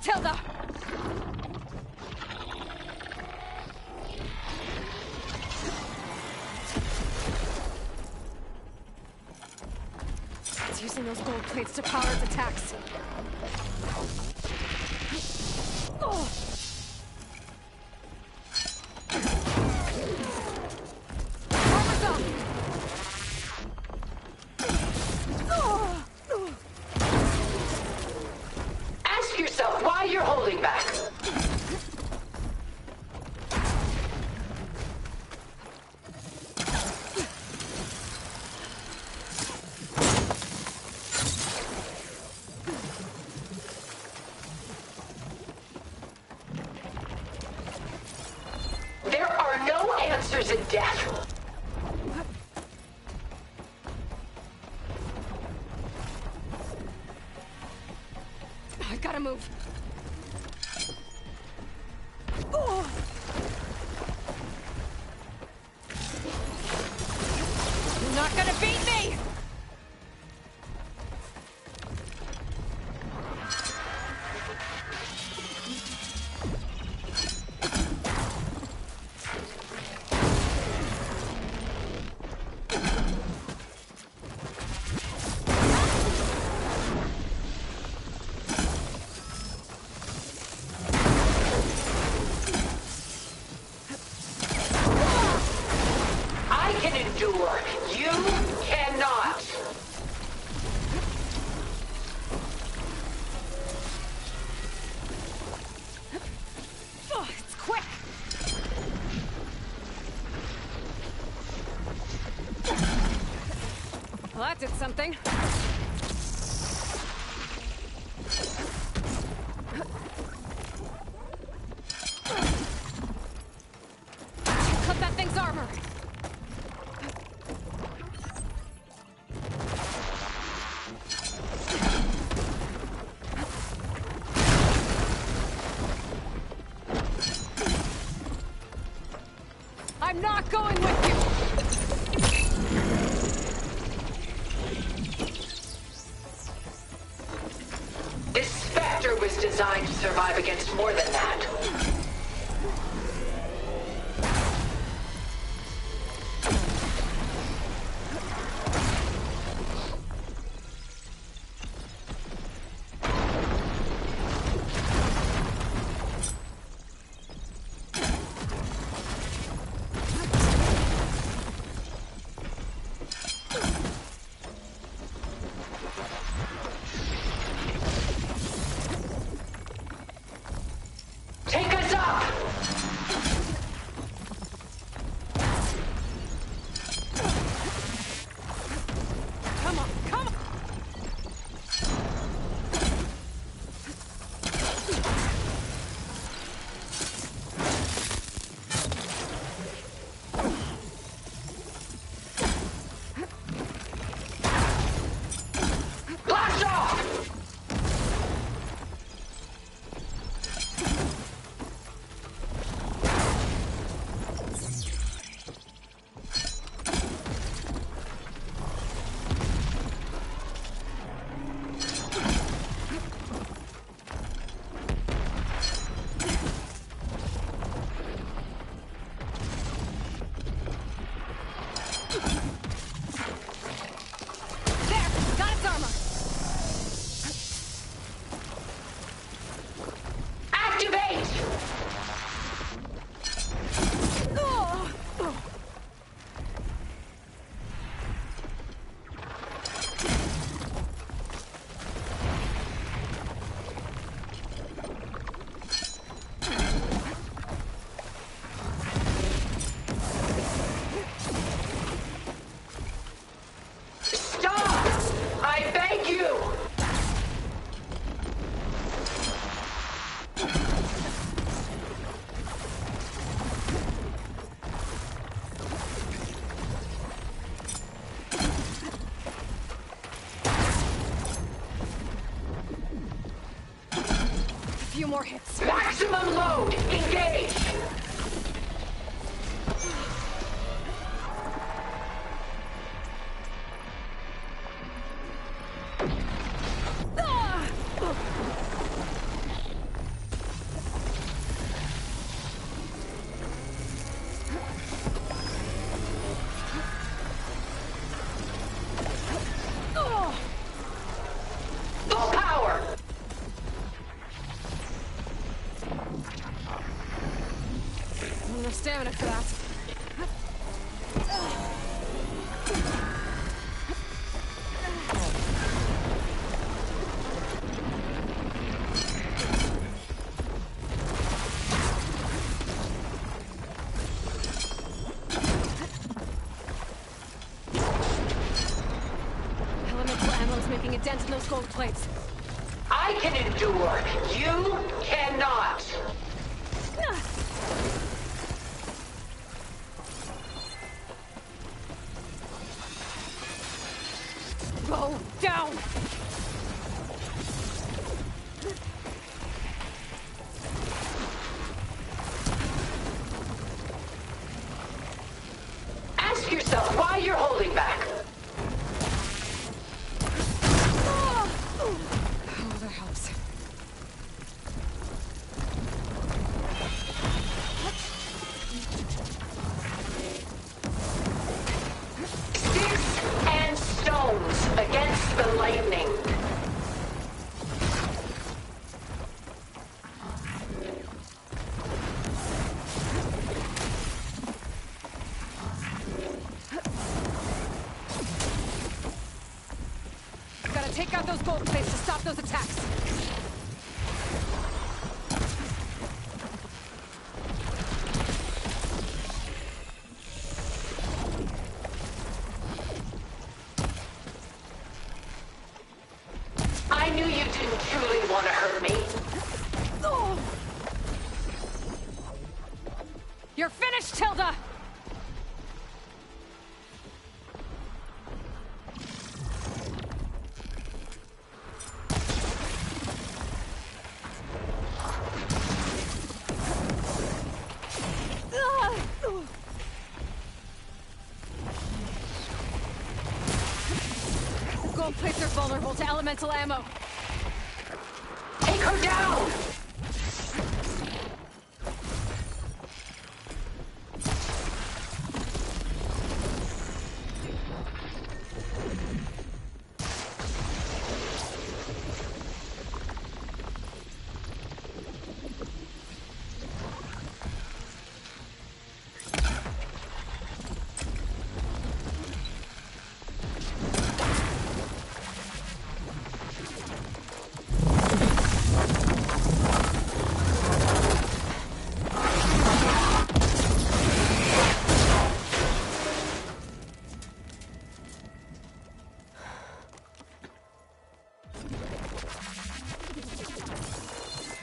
Tilda! It's using those gold plates to power its attacks. Oh. Armor's up! Ask yourself why you're holding back. There are no answers in death. I gotta move. Oh. You're not gonna beat me! I can endure. You cannot. Oh, it's quick! Well, that did something. Cut that thing's armor! I'm not going with you! This Spectre was designed to survive against more than that. Take us up! Come on, come on! Blast off! There! Got its armor! Activate! Oh. Stop! I beg you! A few more hits. Maximum load! Engage! Ah! enough stamina for that. Elemental ammo's making a dent in those gold plates. I can endure. You cannot. Go down! Ask yourself why you're holding back. Oh, that helps. Sticks and stones against the lightning. Gotta take out those gold plates to stop those attacks. I knew you didn't truly want to hurt me. Oh. You're finished, Tilda! Gold plates are vulnerable to elemental ammo. Take her down!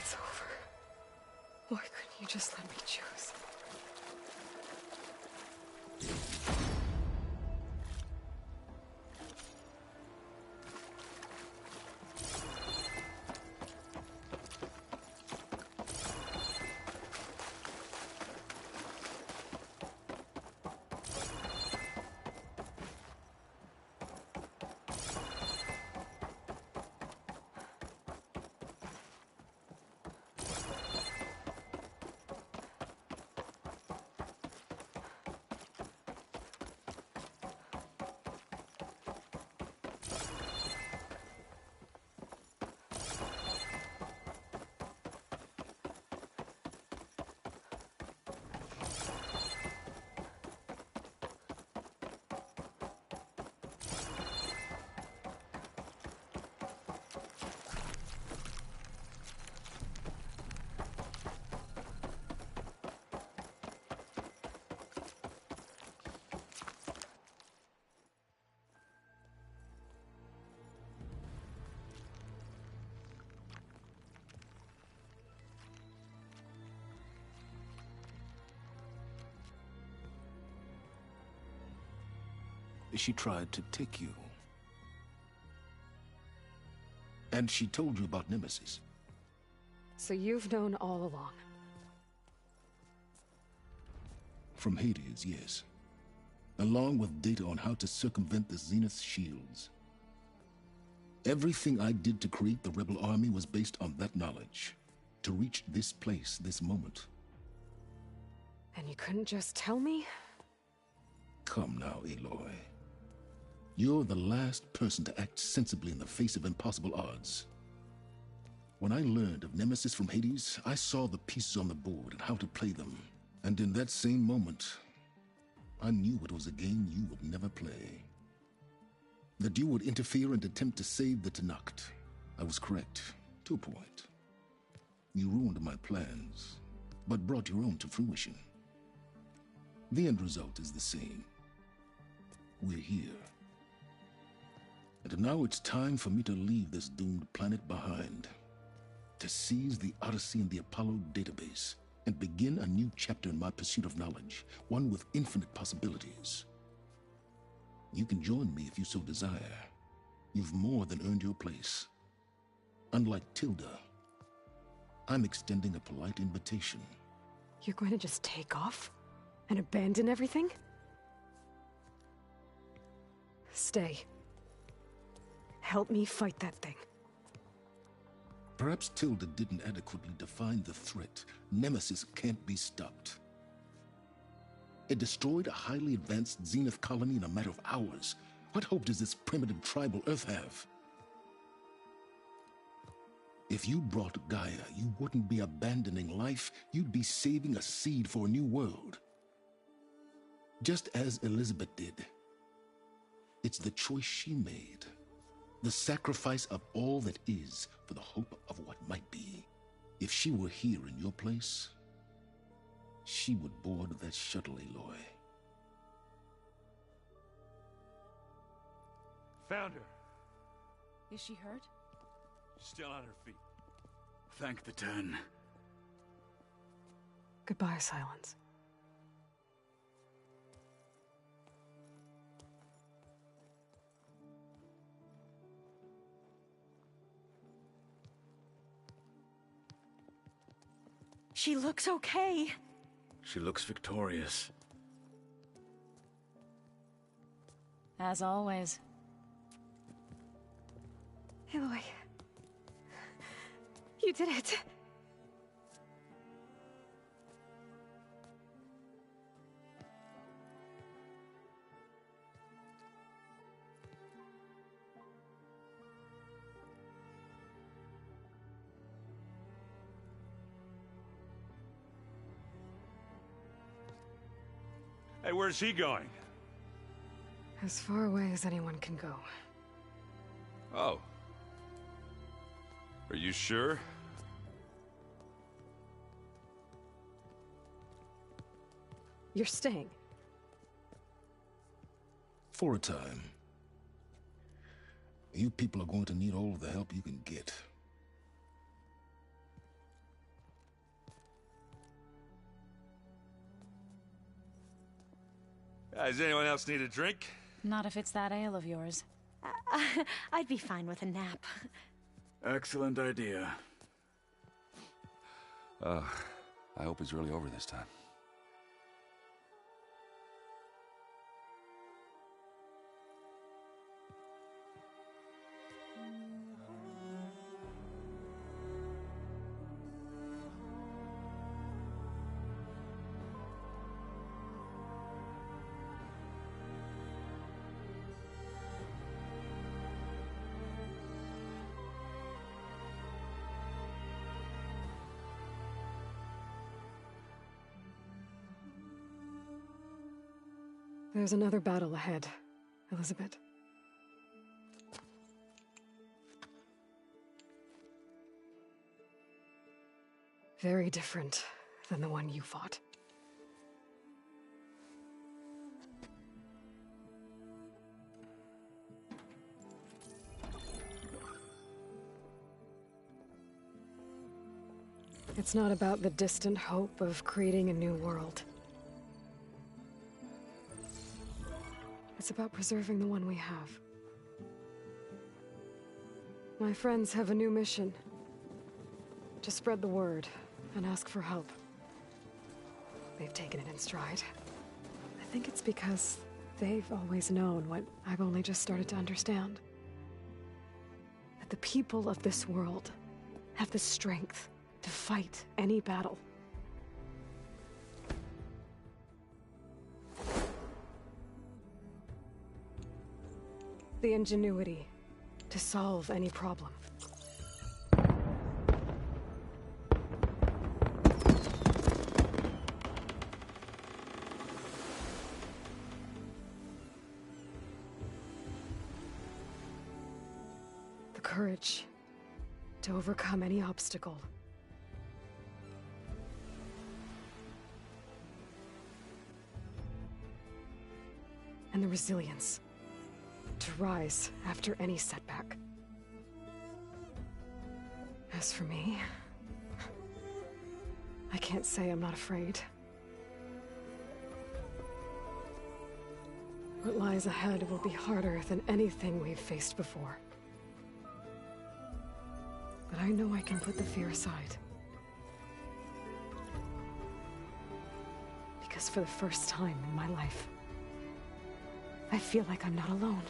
It's over. Why couldn't you just let me choose? She tried to take you. And she told you about Nemesis. So you've known all along. From Hades, yes. Along with data on how to circumvent the Zenith shields. Everything I did to create the Rebel Army was based on that knowledge. To reach this place, this moment. And you couldn't just tell me? Come now, Aloy. You're the last person to act sensibly in the face of impossible odds. When I learned of Nemesis from Hades, I saw the pieces on the board and how to play them. And in that same moment, I knew it was a game you would never play. That you would interfere and attempt to save the Tenakth. I was correct, to a point. You ruined my plans, but brought your own to fruition. The end result is the same. We're here. And now it's time for me to leave this doomed planet behind, to seize the Odyssey and the Apollo database, and begin a new chapter in my pursuit of knowledge, one with infinite possibilities. You can join me if you so desire. You've more than earned your place. Unlike Tilda, I'm extending a polite invitation. You're going to just take off? And abandon everything? Stay. Help me fight that thing. Perhaps Tilda didn't adequately define the threat. Nemesis can't be stopped. It destroyed a highly advanced Zenith colony in a matter of hours. What hope does this primitive tribal Earth have? If you brought Gaia, you wouldn't be abandoning life, you'd be saving a seed for a new world. Just as Elizabeth did. It's the choice she made. The sacrifice of all that is for the hope of what might be. If she were here in your place, she would board that shuttle, Aloy. Found her. Is she hurt? She's still on her feet. Thank the Ten. Goodbye, Silence. She looks okay. She looks victorious. As always. Aloy. You did it. Hey, where's he going? As far away as anyone can go. Oh. Are you sure? You're staying. For a time. You people are going to need all of the help you can get. Does anyone else need a drink? Not if it's that ale of yours. I'd be fine with a nap. Excellent idea. I hope it's really over this time. There's another battle ahead, Elizabeth. Very different than the one you fought. It's not about the distant hope of creating a new world. It's about preserving the one we have. My friends have a new mission. To spread the word and ask for help. They've taken it in stride. I think it's because they've always known what I've only just started to understand. That the people of this world have the strength to fight any battle. The ingenuity to solve any problem. courage to overcome any obstacle. And the resilience to rise after any setback. As for me, I can't say I'm not afraid. What lies ahead will be harder than anything we've faced before. But I know I can put the fear aside. Because for the first time in my life, I feel like I'm not alone.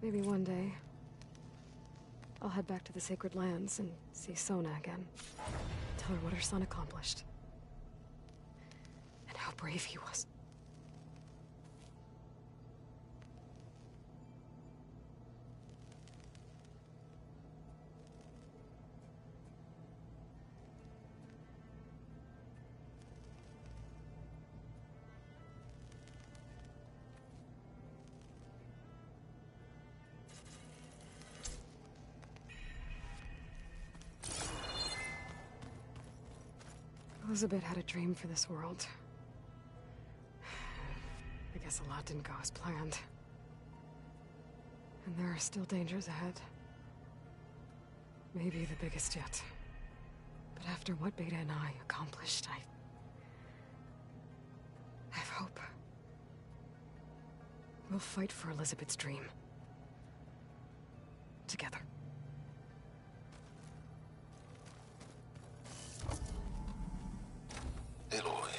Maybe one day, I'll head back to the Sacred Lands and see Sona again. Tell her what her son accomplished. And how brave he was. Elizabeth had a dream for this world. I guess a lot didn't go as planned. And there are still dangers ahead. Maybe the biggest yet. But after what Beta and I accomplished, I have hope. We'll fight for Elizabeth's dream. Together. Aloy,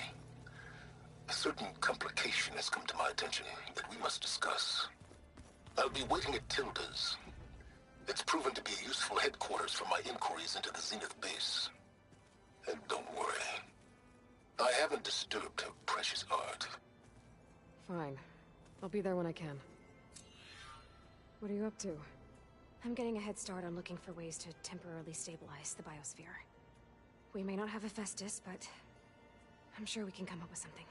a certain complication has come to my attention that we must discuss. I'll be waiting at Tilda's. It's proven to be a useful headquarters for my inquiries into the Zenith base. And don't worry, I haven't disturbed her precious art. Fine. I'll be there when I can. What are you up to? I'm getting a head start on looking for ways to temporarily stabilize the biosphere. We may not have Hephaestus, but I'm sure we can come up with something.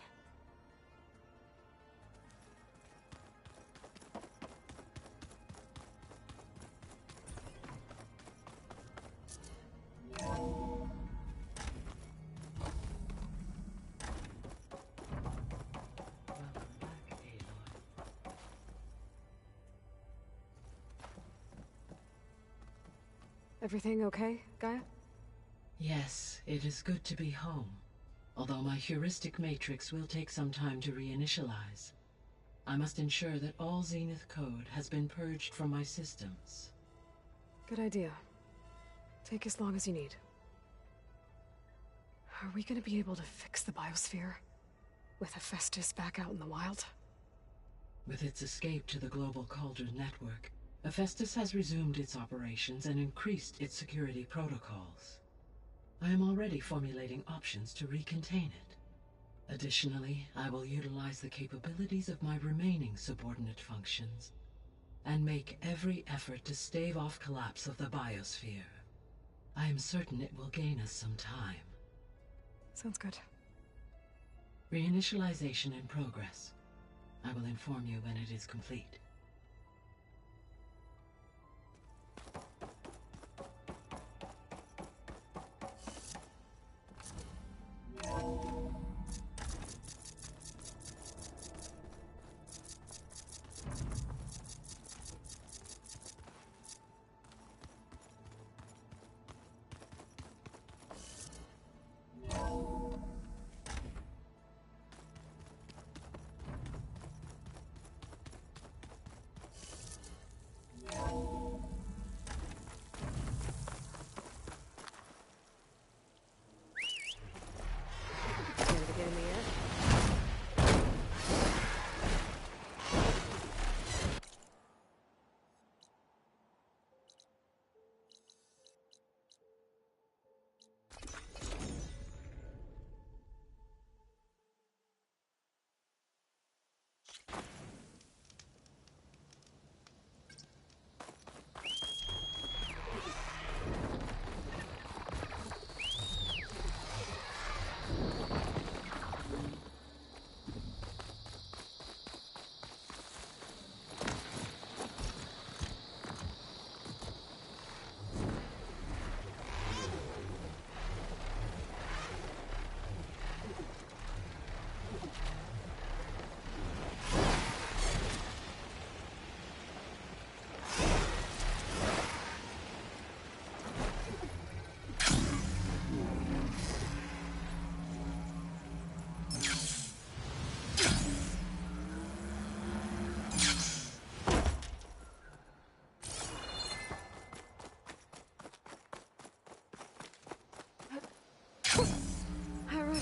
Everything okay, Gaia? Yes, it is good to be home. Although my heuristic matrix will take some time to reinitialize. I must ensure that all Zenith code has been purged from my systems. Good idea. Take as long as you need. Are we gonna be able to fix the biosphere? With Hephaestus back out in the wild? With its escape to the global Cauldron network, Hephaestus has resumed its operations and increased its security protocols. I am already formulating options to recontain it. Additionally, I will utilize the capabilities of my remaining subordinate functions and make every effort to stave off collapse of the biosphere. I am certain it will gain us some time. Sounds good. Reinitialization in progress. I will inform you when it is complete.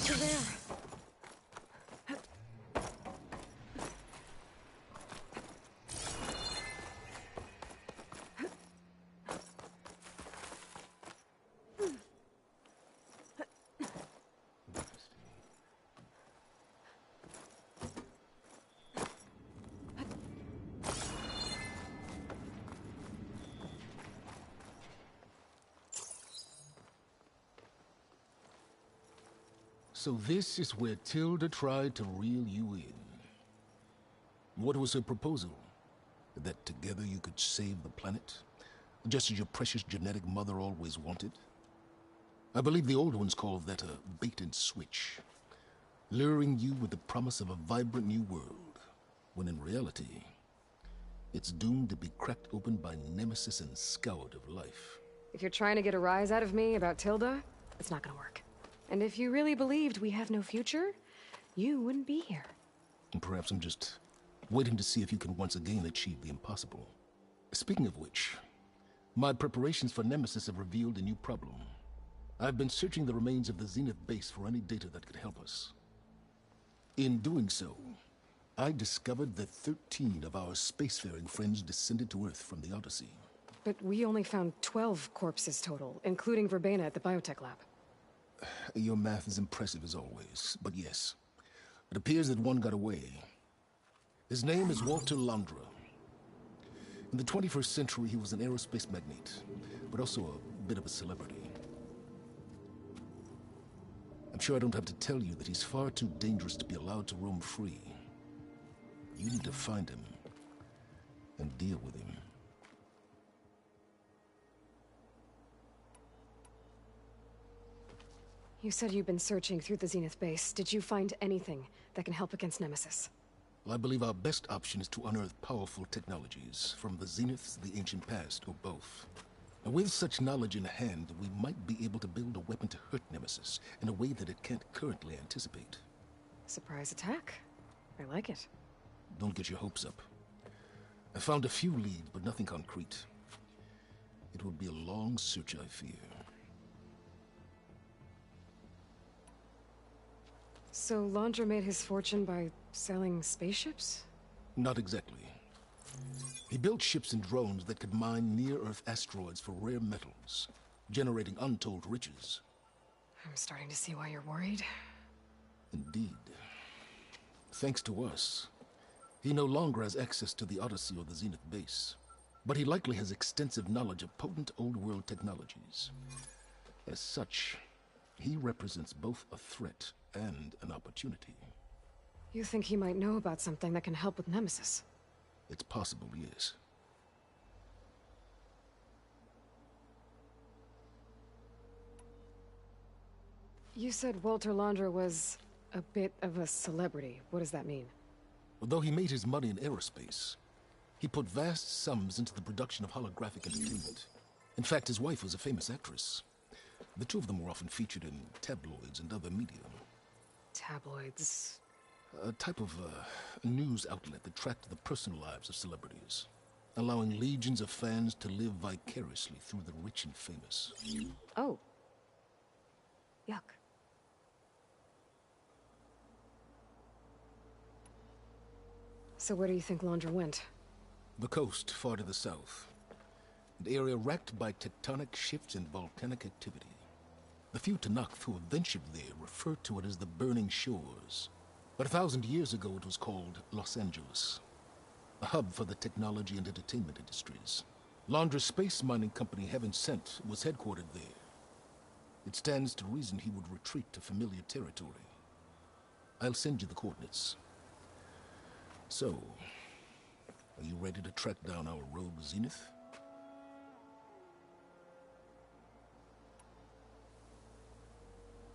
to there. So this is where Tilda tried to reel you in. What was her proposal? That together you could save the planet? Just as your precious genetic mother always wanted? I believe the old ones called that a bait and switch. Luring you with the promise of a vibrant new world, when in reality, it's doomed to be cracked open by Nemesis and scoured of life. If you're trying to get a rise out of me about Tilda, it's not gonna work. And if you really believed we have no future, you wouldn't be here. And perhaps I'm just waiting to see if you can once again achieve the impossible. Speaking of which, my preparations for Nemesis have revealed a new problem. I've been searching the remains of the Zenith base for any data that could help us. In doing so, I discovered that 13 of our spacefaring friends descended to Earth from the Odyssey. But we only found 12 corpses total, including Verbena at the biotech lab. Your math is impressive as always, but yes, it appears that one got away. His name is Walter Londra. In the 21st century, he was an aerospace magnate, but also a bit of a celebrity. I'm sure I don't have to tell you that he's far too dangerous to be allowed to roam free. You need to find him and deal with him. You said you've been searching through the Zenith base. Did you find anything that can help against Nemesis? Well, I believe our best option is to unearth powerful technologies, from the Zeniths, the ancient past, or both. And with such knowledge in hand, we might be able to build a weapon to hurt Nemesis in a way that it can't currently anticipate. Surprise attack. I like it. Don't get your hopes up. I found a few leads, but nothing concrete. It would be a long search, I fear. So Londra made his fortune by selling spaceships? Not exactly. He built ships and drones that could mine near-Earth asteroids for rare metals, generating untold riches. I'm starting to see why you're worried. Indeed. Thanks to us, he no longer has access to the Odyssey or the Zenith base, but he likely has extensive knowledge of potent old-world technologies. As such, he represents both a threat and an opportunity. You think he might know about something that can help with Nemesis? It's possible, yes. You said Walter Londra was a bit of a celebrity. What does that mean? Although he made his money in aerospace, he put vast sums into the production of holographic entertainment. In fact, his wife was a famous actress. The two of them were often featured in tabloids and other media. Tabloids? A type of news outlet that tracked the personal lives of celebrities, allowing legions of fans to live vicariously through the rich and famous. Oh. Yuck. So where do you think Londra went? The coast, far to the south. An area racked by tectonic shifts and volcanic activity. The few Tenakth who have ventured there refer to it as the Burning Shores. But 1,000 years ago it was called Los Angeles, a hub for the technology and entertainment industries. Londra's space mining company, Heaven Sent, was headquartered there. It stands to reason he would retreat to familiar territory. I'll send you the coordinates. So, are you ready to track down our rogue Zenith?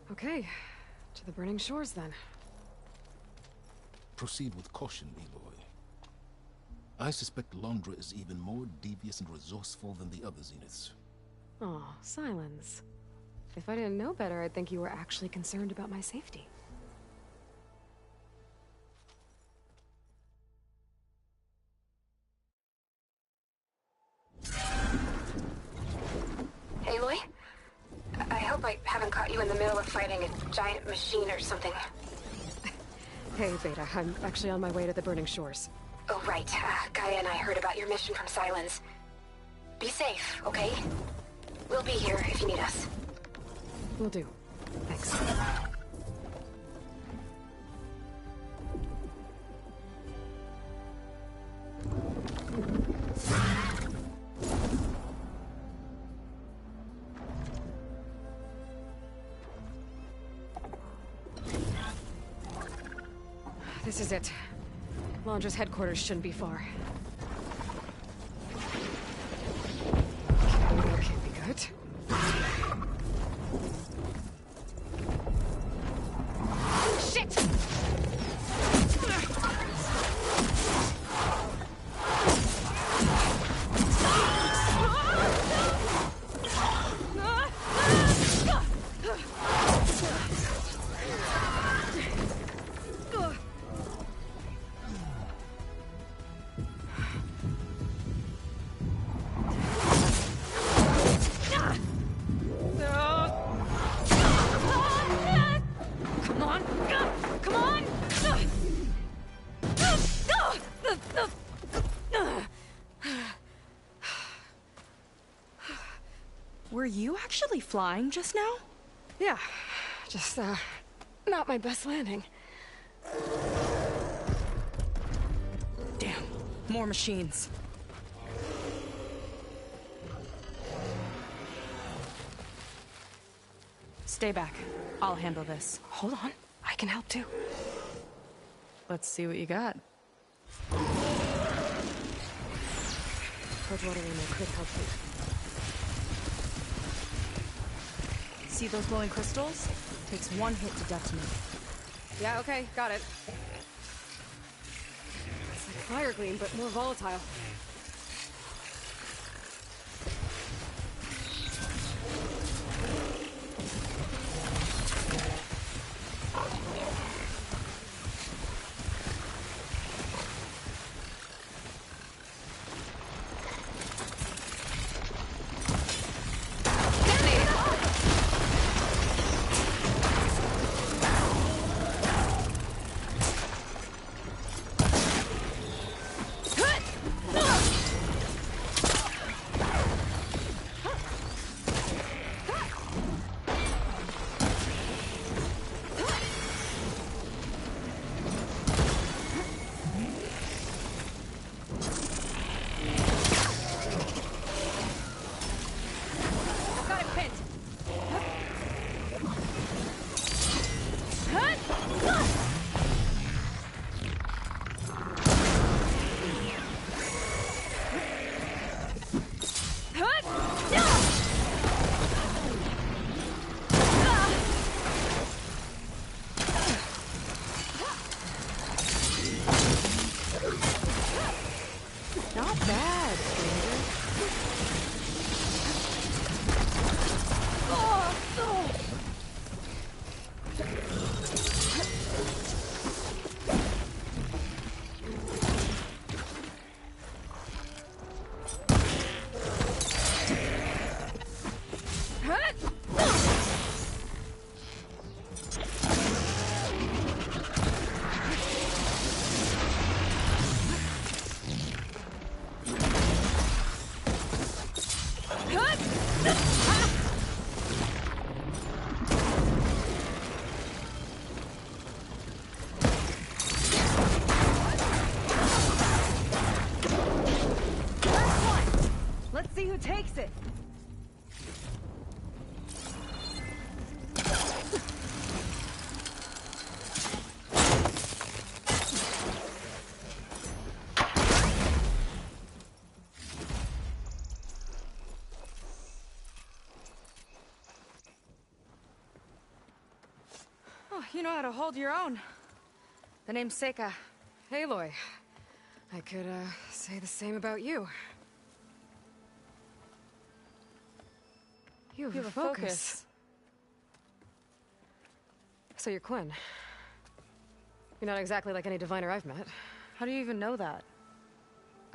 Okay, to the Burning Shores then. Proceed with caution, Aloy. I suspect Londra is even more devious and resourceful than the other Zeniths. Aw, Silence. If I didn't know better, I'd think you were actually concerned about my safety. Aloy? I hope I haven't caught you in the middle of fighting a giant machine or something. Hey, Beta. I'm actually on my way to the Burning Shores. Oh, right. Gaia and I heard about your mission from Silence. Be safe, okay? We'll be here if you need us. Will do. Thanks. This is it. Londra's headquarters shouldn't be far. That can't be good. Shit! Were you actually flying just now? Yeah, just, not my best landing. Damn, more machines. Stay back. I'll handle this. Hold on, I can help too. Let's see what you got. Bridgewater ammo could help you. See those glowing crystals? Takes one hit to detonate. Yeah, okay, got it. It's like fire gleam, but more volatile. Not bad, stranger. Let's see who takes it. Oh, you know how to hold your own. The name's Seika. Aloy. I could, say the same about you. You have a focus. So you're Quinn. You're not exactly like any diviner I've met. How do you even know that?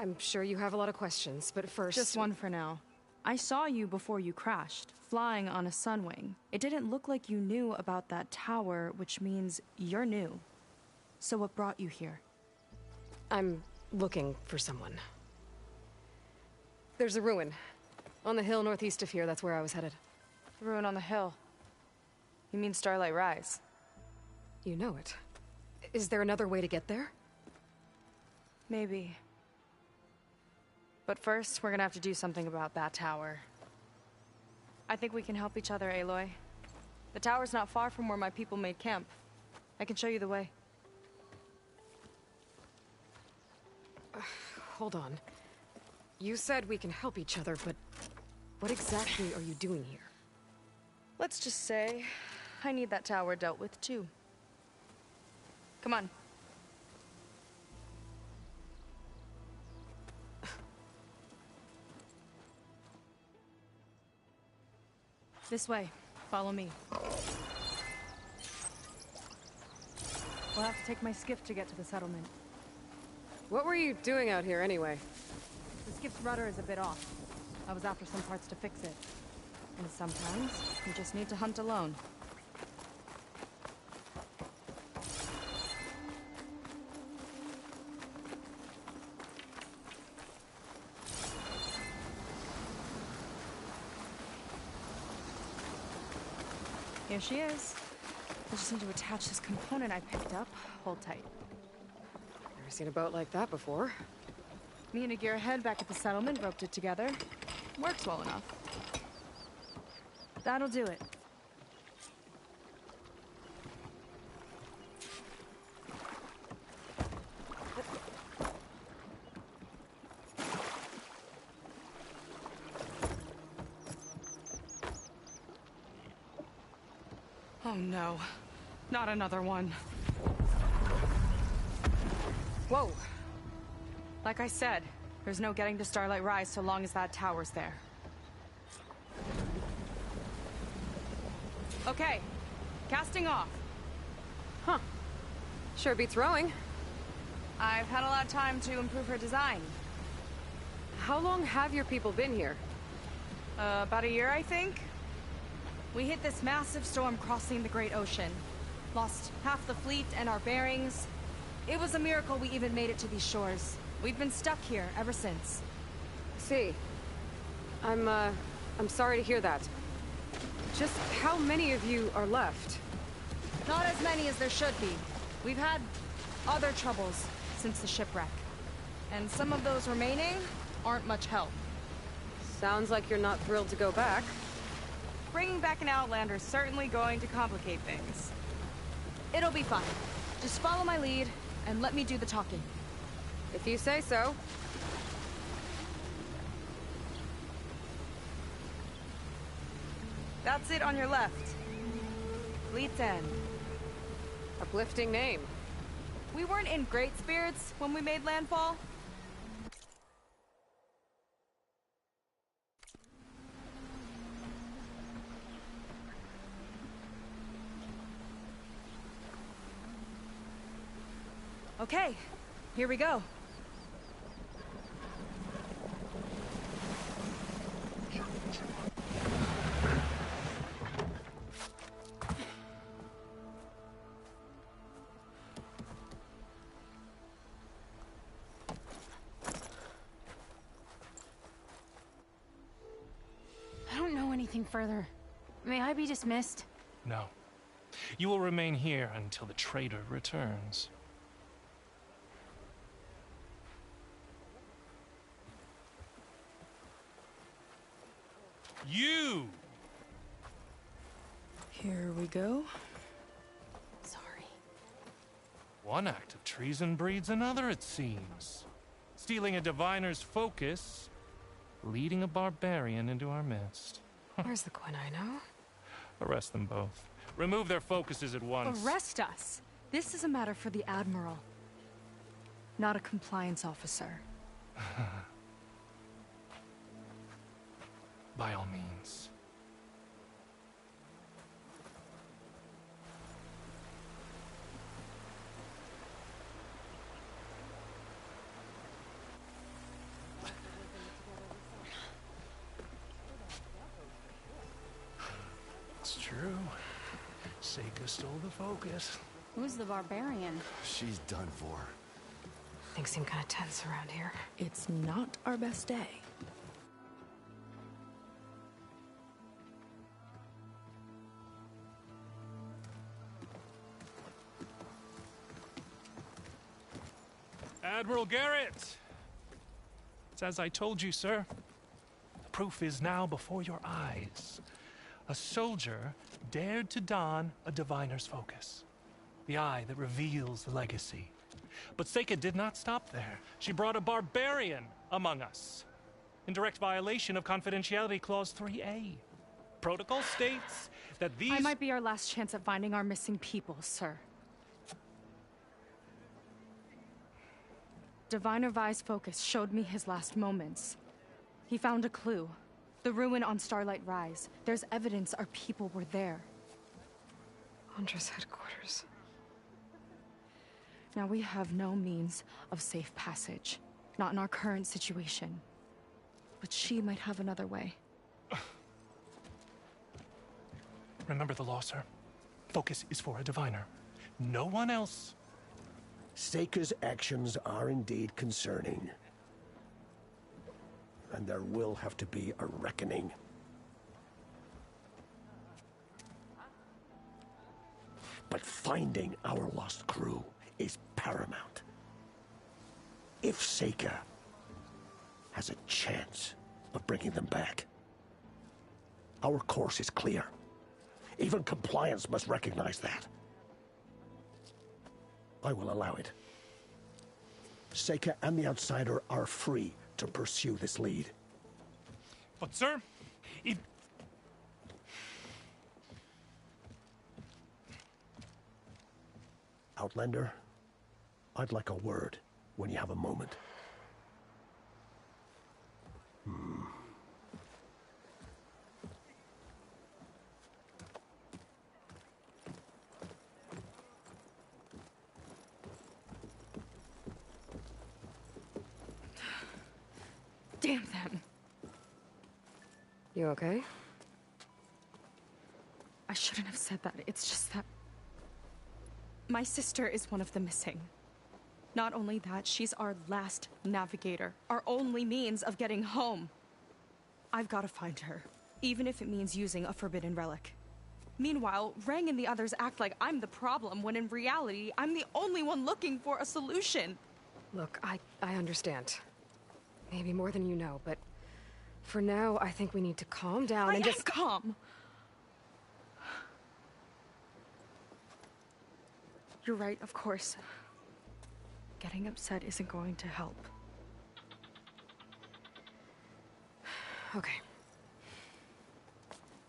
I'm sure you have a lot of questions, but first... Just one for now. I saw you before you crashed, flying on a Sunwing. It didn't look like you knew about that tower, which means you're new. So what brought you here? I'm looking for someone. There's a ruin. On the hill northeast of here, that's where I was headed. The ruin on the hill. You mean Starlight Rise? You know it. Is there another way to get there? Maybe. But first, we're gonna have to do something about that tower. I think we can help each other, Aloy. The tower's not far from where my people made camp. I can show you the way. Hold on. You said we can help each other, but what exactly are you doing here? Let's just say I need that tower dealt with too. Come on. This way. Follow me. We'll have to take my skiff to get to the settlement. What were you doing out here anyway? The skiff's rudder is a bit off. I was after some parts to fix it. And sometimes, you just need to hunt alone. Here she is. I just need to attach this component I picked up. Hold tight. Never seen a boat like that before. Me and a gearhead back at the settlement roped it together. Works well enough. That'll do it. Oh no. Not another one. Whoa. Like I said, there's no getting to Starlight Rise so long as that tower's there. Okay. Casting off. Huh. Sure beats rowing. I've had a lot of time to improve her design. How long have your people been here? About a year, I think. We hit this massive storm crossing the Great Ocean. Lost half the fleet and our bearings. It was a miracle we even made it to these shores. We've been stuck here ever since. See. I'm sorry to hear that. Just how many of you are left? Not as many as there should be. We've had other troubles since the shipwreck. And some of those remaining aren't much help. Sounds like you're not thrilled to go back. Bringing back an Outlander is certainly going to complicate things. It'll be fine. Just follow my lead and let me do the talking. If you say so. That's it on your left. Fleet's End. Uplifting name. We weren't in great spirits when we made landfall. Okay, here we go. I don't know anything further. May I be dismissed? No. You will remain here until the trader returns. You! Here we go. Sorry. One act of treason breeds another, it seems. Stealing a diviner's focus, leading a barbarian into our midst. Where's the Quinn I know? Arrest them both. Remove their focuses at once. Arrest us! This is a matter for the Admiral, not a compliance officer. By all means. Seika stole the focus. Who's the barbarian? She's done for. Things seem kind of tense around here. It's not our best day. Admiral Garrett! It's as I told you, sir. The proof is now before your eyes. A soldier dared to don a diviner's focus. The eye that reveals the legacy. But Seika did not stop there. She brought a barbarian among us. In direct violation of Confidentiality Clause 3A. Protocol states that these... I might be our last chance at finding our missing people, sir. Diviner Vi's focus showed me his last moments. He found a clue. The ruin on Starlight Rise. There's evidence our people were there. Huntress headquarters. Now we have no means of safe passage. Not in our current situation. But she might have another way. Remember the law, sir. Focus is for a diviner. No one else. Seika's actions are indeed concerning. And there will have to be a reckoning. But finding our lost crew is paramount. If Seika has a chance of bringing them back, our course is clear. Even compliance must recognize that. I will allow it. Seika and the Outsider are free to pursue this lead. But, sir, if... Outlander, I'd like a word when you have a moment. Damn them. You okay? I shouldn't have said that. It's just that... my sister is one of the missing. Not only that, she's our last navigator. Our only means of getting home. I've got to find her. Even if it means using a forbidden relic. Meanwhile, Rang and the others act like I'm the problem, when in reality, I'm the only one looking for a solution. Look, I understand. Maybe more than you know, but for now, I think we need to calm down and just... calm! You're right, of course. Getting upset isn't going to help. Okay.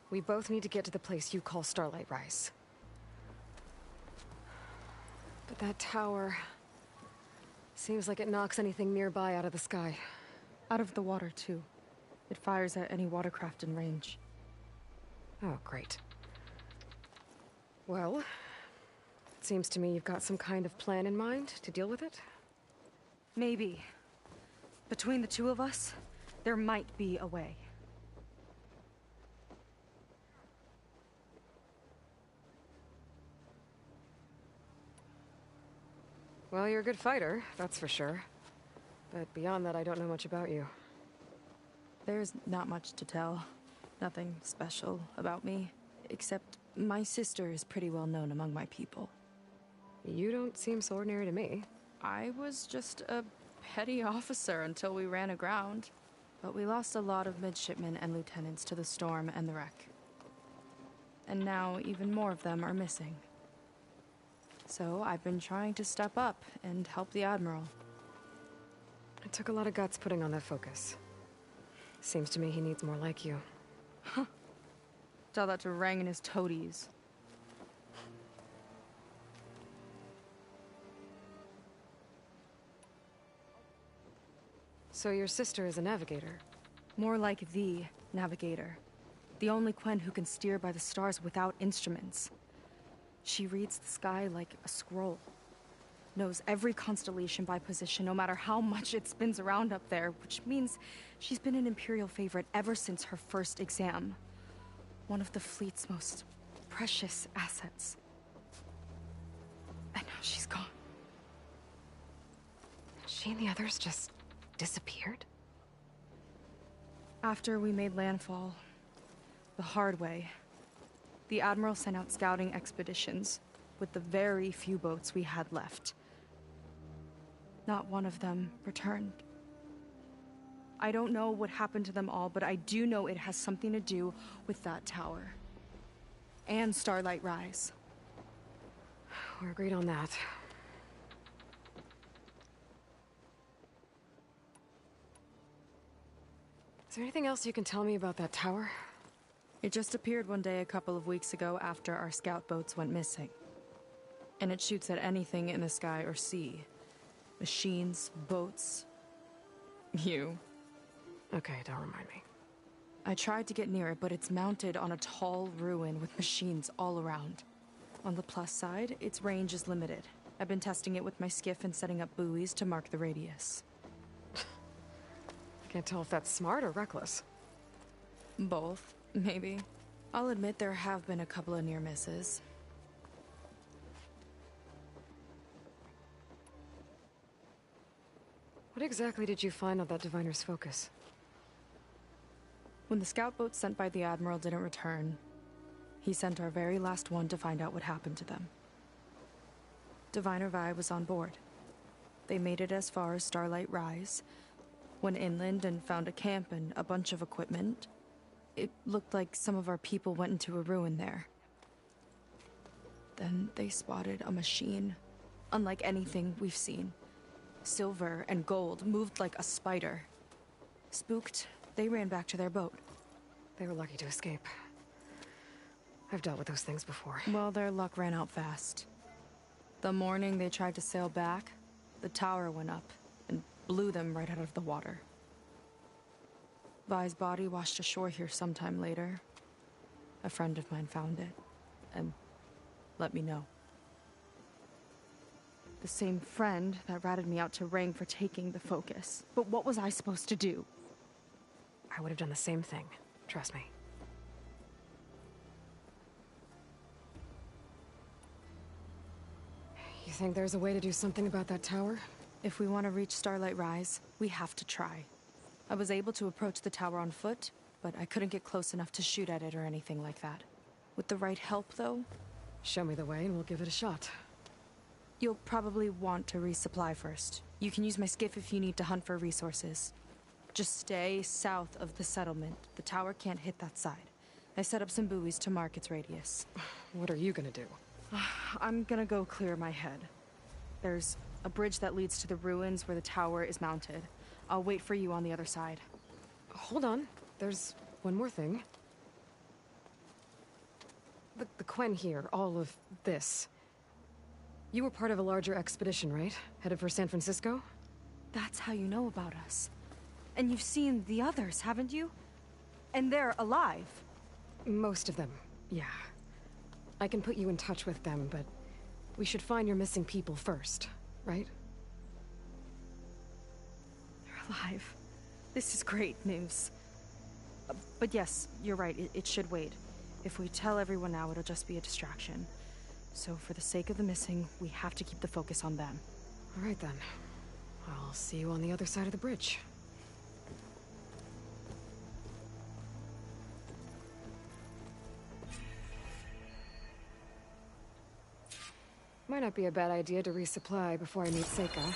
We both need to get to the place you call Starlight Rise. But that tower... seems like it knocks anything nearby out of the sky. Out of the water, too. It fires at any watercraft in range. Oh, great. Well, it seems to me you've got some kind of plan in mind to deal with it? Maybe. Between the two of us, there might be a way. Well, you're a good fighter, that's for sure. But beyond that, I don't know much about you. There's not much to tell. Nothing special about me. Except my sister is pretty well known among my people. You don't seem so ordinary to me. I was just a petty officer until we ran aground. But we lost a lot of midshipmen and lieutenants to the storm and the wreck. And now even more of them are missing. So I've been trying to step up and help the Admiral. It took a lot of guts putting on that focus. Seems to me he needs more like you. Huh. Tell that to Rang and his toadies. So your sister is a navigator? More like the navigator. The only Quen who can steer by the stars without instruments. She reads the sky like a scroll. Knows every constellation by position, no matter how much it spins around up there, which means she's been an Imperial favorite ever since her first exam. One of the fleet's most precious assets. And now she's gone. She and the others just disappeared? After we made landfall, the hard way, the Admiral sent out scouting expeditions with the very few boats we had left. Not one of them returned. I don't know what happened to them all, but I do know it has something to do with that tower. And Starlight Rise. We're agreed on that. Is there anything else you can tell me about that tower? It just appeared one day a couple of weeks ago after our scout boats went missing. And it shoots at anything in the sky or sea. Machines, boats, you. Okay, don't remind me. I tried to get near it, but it's mounted on a tall ruin with machines all around. On the plus side, its range is limited. I've been testing it with my skiff and setting up buoys to mark the radius. Can't tell if that's smart or reckless. Both, maybe. I'll admit there have been a couple of near misses. What exactly did you find on that Diviner's Focus? When the scout boat sent by the Admiral didn't return, he sent our very last one to find out what happened to them. Diviner Vi was on board. They made it as far as Starlight Rise, went inland and found a camp and a bunch of equipment. It looked like some of our people went into a ruin there. Then they spotted a machine, unlike anything we've seen. Silver and gold, moved like a spider. Spooked, they ran back to their boat. They were lucky to escape. I've dealt with those things before. Well, their luck ran out fast. The morning they tried to sail back, the tower went up and blew them right out of the water. Vi's body washed ashore here sometime later. A friend of mine found it and let me know. The same friend that ratted me out to Rang for taking the Focus. But what was I supposed to do? I would have done the same thing. Trust me. You think there's a way to do something about that tower? If we want to reach Starlight Rise, we have to try. I was able to approach the tower on foot, but I couldn't get close enough to shoot at it or anything like that. With the right help, though... Show me the way and we'll give it a shot. You'll probably want to resupply first. You can use my skiff if you need to hunt for resources. Just stay south of the settlement. The tower can't hit that side. I set up some buoys to mark its radius. What are you gonna do? I'm gonna go clear my head. There's a bridge that leads to the ruins where the tower is mounted. I'll wait for you on the other side. Hold on. There's one more thing. The Quen here, all of this. You were part of a larger expedition, right? Headed for San Francisco? That's how you know about us. And you've seen the others, haven't you? And they're alive. Most of them, yeah. I can put you in touch with them, but we should find your missing people first, right? They're alive. This is great news. But yes, you're right, it should wait. If we tell everyone now, it'll just be a distraction. So for the sake of the missing, we have to keep the focus on them. All right then. I'll see you on the other side of the bridge. Might not be a bad idea to resupply before I meet Seika.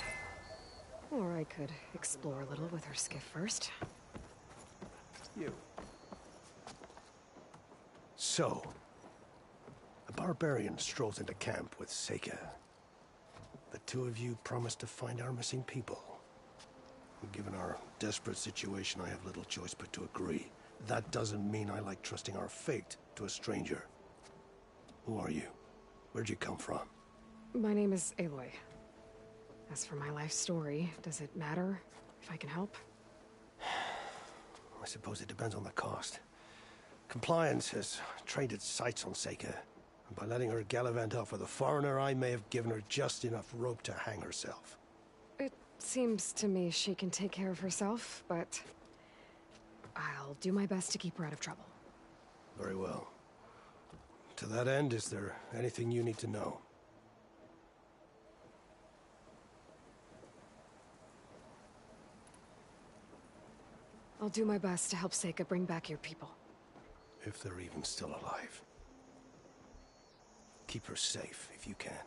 Or I could explore a little with her skiff first. You. So, a barbarian strolls into camp with Seika. The two of you promised to find our missing people. Given our desperate situation, I have little choice but to agree. That doesn't mean I like trusting our fate to a stranger. Who are you? Where'd you come from? My name is Aloy. As for my life story, does it matter if I can help? I suppose it depends on the cost. Compliance has trained its sights on Seika, and by letting her gallivant off with a foreigner, I may have given her just enough rope to hang herself. It seems to me she can take care of herself, but I'll do my best to keep her out of trouble. Very well. To that end, is there anything you need to know? I'll do my best to help Seika bring back your people. If they're even still alive. Keep her safe if you can.